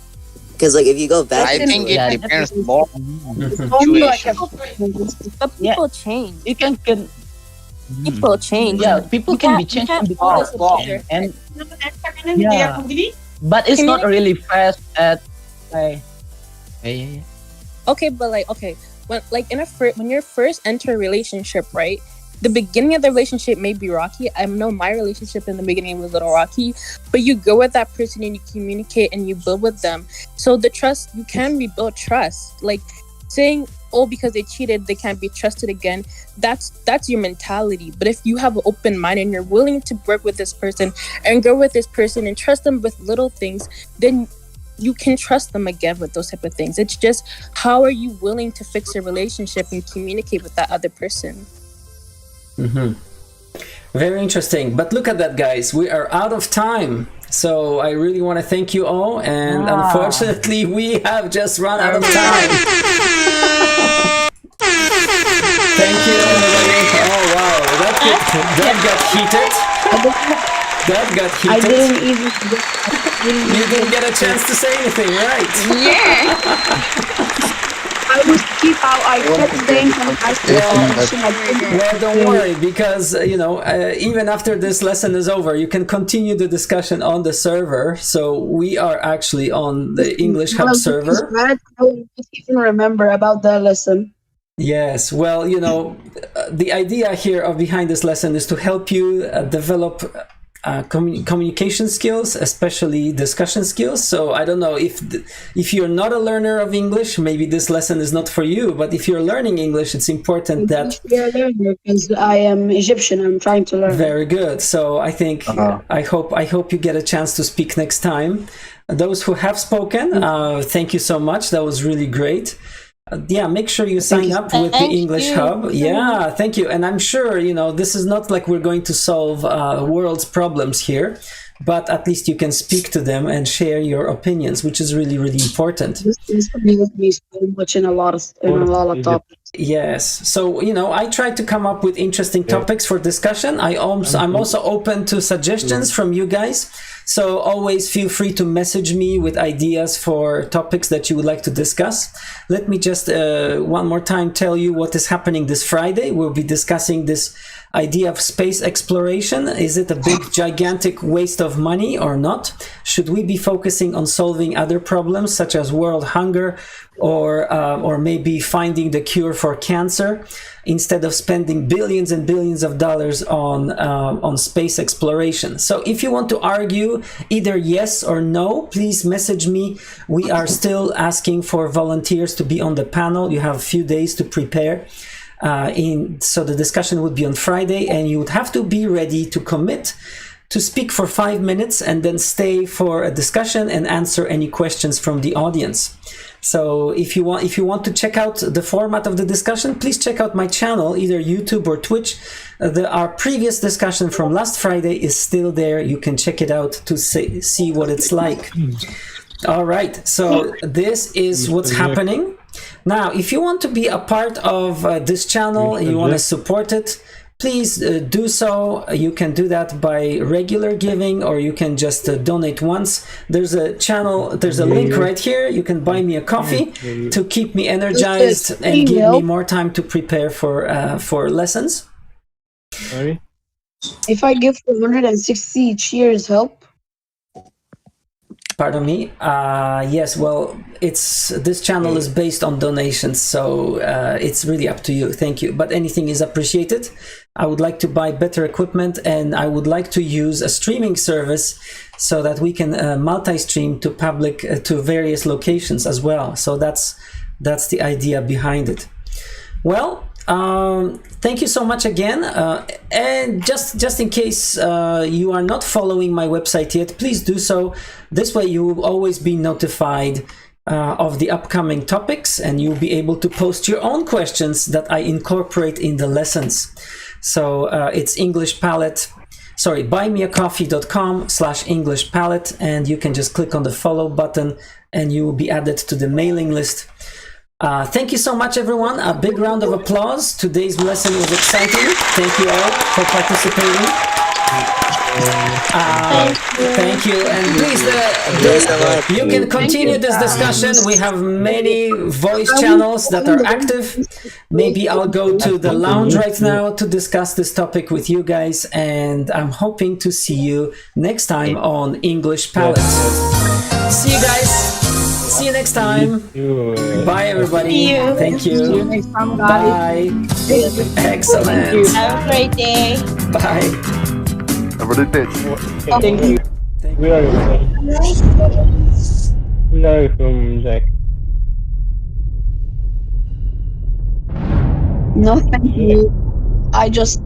Because like if you go back, I into think it, it depends more But people change. You can People change. Yeah, people can be changed and be trusted. And yeah, but it's not really fast at like. Yeah. Okay, but when you're first enter a relationship, right? The beginning of the relationship may be rocky. I know my relationship in the beginning was a little rocky, but you go with that person and you communicate and you build with them. So the trust, you can rebuild trust. Like saying, oh, because they cheated, they can't be trusted again. That's your mentality. But if you have an open mind and you're willing to work with this person and go with this person and trust them with little things, then you can trust them again with those type of things. It's just, how are you willing to fix a relationship and communicate with that other person? Very interesting. But look at that, guys. We are out of time. So I really want to thank you all. And unfortunately, we have just run out of time. Thank you, everybody. Oh, wow. That got heated. That got heated. I didn't even. You didn't get a chance to say anything, right? Yeah. I kept saying Well, don't worry, because even after this lesson is over, you can continue the discussion on the server. So we are actually on the English Hub server. I don't even remember about the lesson. Yes, well, the idea here behind this lesson is to help you develop communication skills, especially discussion skills. So I don't know if you're not a learner of English, maybe this lesson is not for you. But if you're learning English, it's important that because I am Egyptian. I'm trying to learn. Very good. So I think I hope you get a chance to speak next time. Those who have spoken, thank you so much. That was really great. Make sure you sign up with the English Hub. Yeah, thank you. And I'm sure, this is not like we're going to solve world's problems here, but at least you can speak to them and share your opinions, which is really, really important. This helped me so much in a lot of topics. Yes. So, I try to come up with interesting topics for discussion. I'm also open to suggestions from you guys. So always feel free to message me with ideas for topics that you would like to discuss. Let me just one more time tell you what is happening this Friday. We'll be discussing this idea of space exploration. Is it a big, gigantic waste of money or not? Should we be focusing on solving other problems such as world hunger or maybe finding the cure for cancer instead of spending billions and billions of dollars on space exploration? So if you want to argue either yes or no, please message me. We are still asking for volunteers to be on the panel. You have a few days to prepare. So the discussion would be on Friday, and you would have to be ready to commit to speak for 5 minutes and then stay for a discussion and answer any questions from the audience. So if you want to check out the format of the discussion, please check out my channel, either YouTube or Twitch. Our previous discussion from last Friday is still there. You can check it out to see what it's like. All right, so this is what's happening. Now, if you want to be a part of this channel and you want to support it, please do so. You can do that by regular giving, or you can just donate once. There's a channel, there's a link right here. You can buy me a coffee to keep me energized and give me more time to prepare for lessons. Sorry? If I give 460 each year, is help? Pardon me. Yes. Well, this channel is based on donations, so it's really up to you. Thank you. But anything is appreciated. I would like to buy better equipment, and I would like to use a streaming service so that we can multi-stream to public to various locations as well. So that's the idea behind it. Well. Thank you so much again, and just in case you are not following my website yet, please do so. This way you will always be notified of the upcoming topics, and you'll be able to post your own questions that I incorporate in the lessons. So it's buymeacoffee.com/English Palette, and you can just click on the follow button and you will be added to the mailing list. Thank you so much, everyone. A big round of applause. Today's lesson was exciting. Thank you all for participating. Thank you. And please, you can continue this discussion. We have many voice channels that are active. Maybe I'll go to the lounge right now to discuss this topic with you guys. And I'm hoping to see you next time on English Palette. See you guys. See you next time. Bye, everybody. See you. Thank you. See you next time, guys. Bye. Excellent. Have a great day. Bye. Have a good day. Thank you. Where are you from, Jack? No, thank you. I just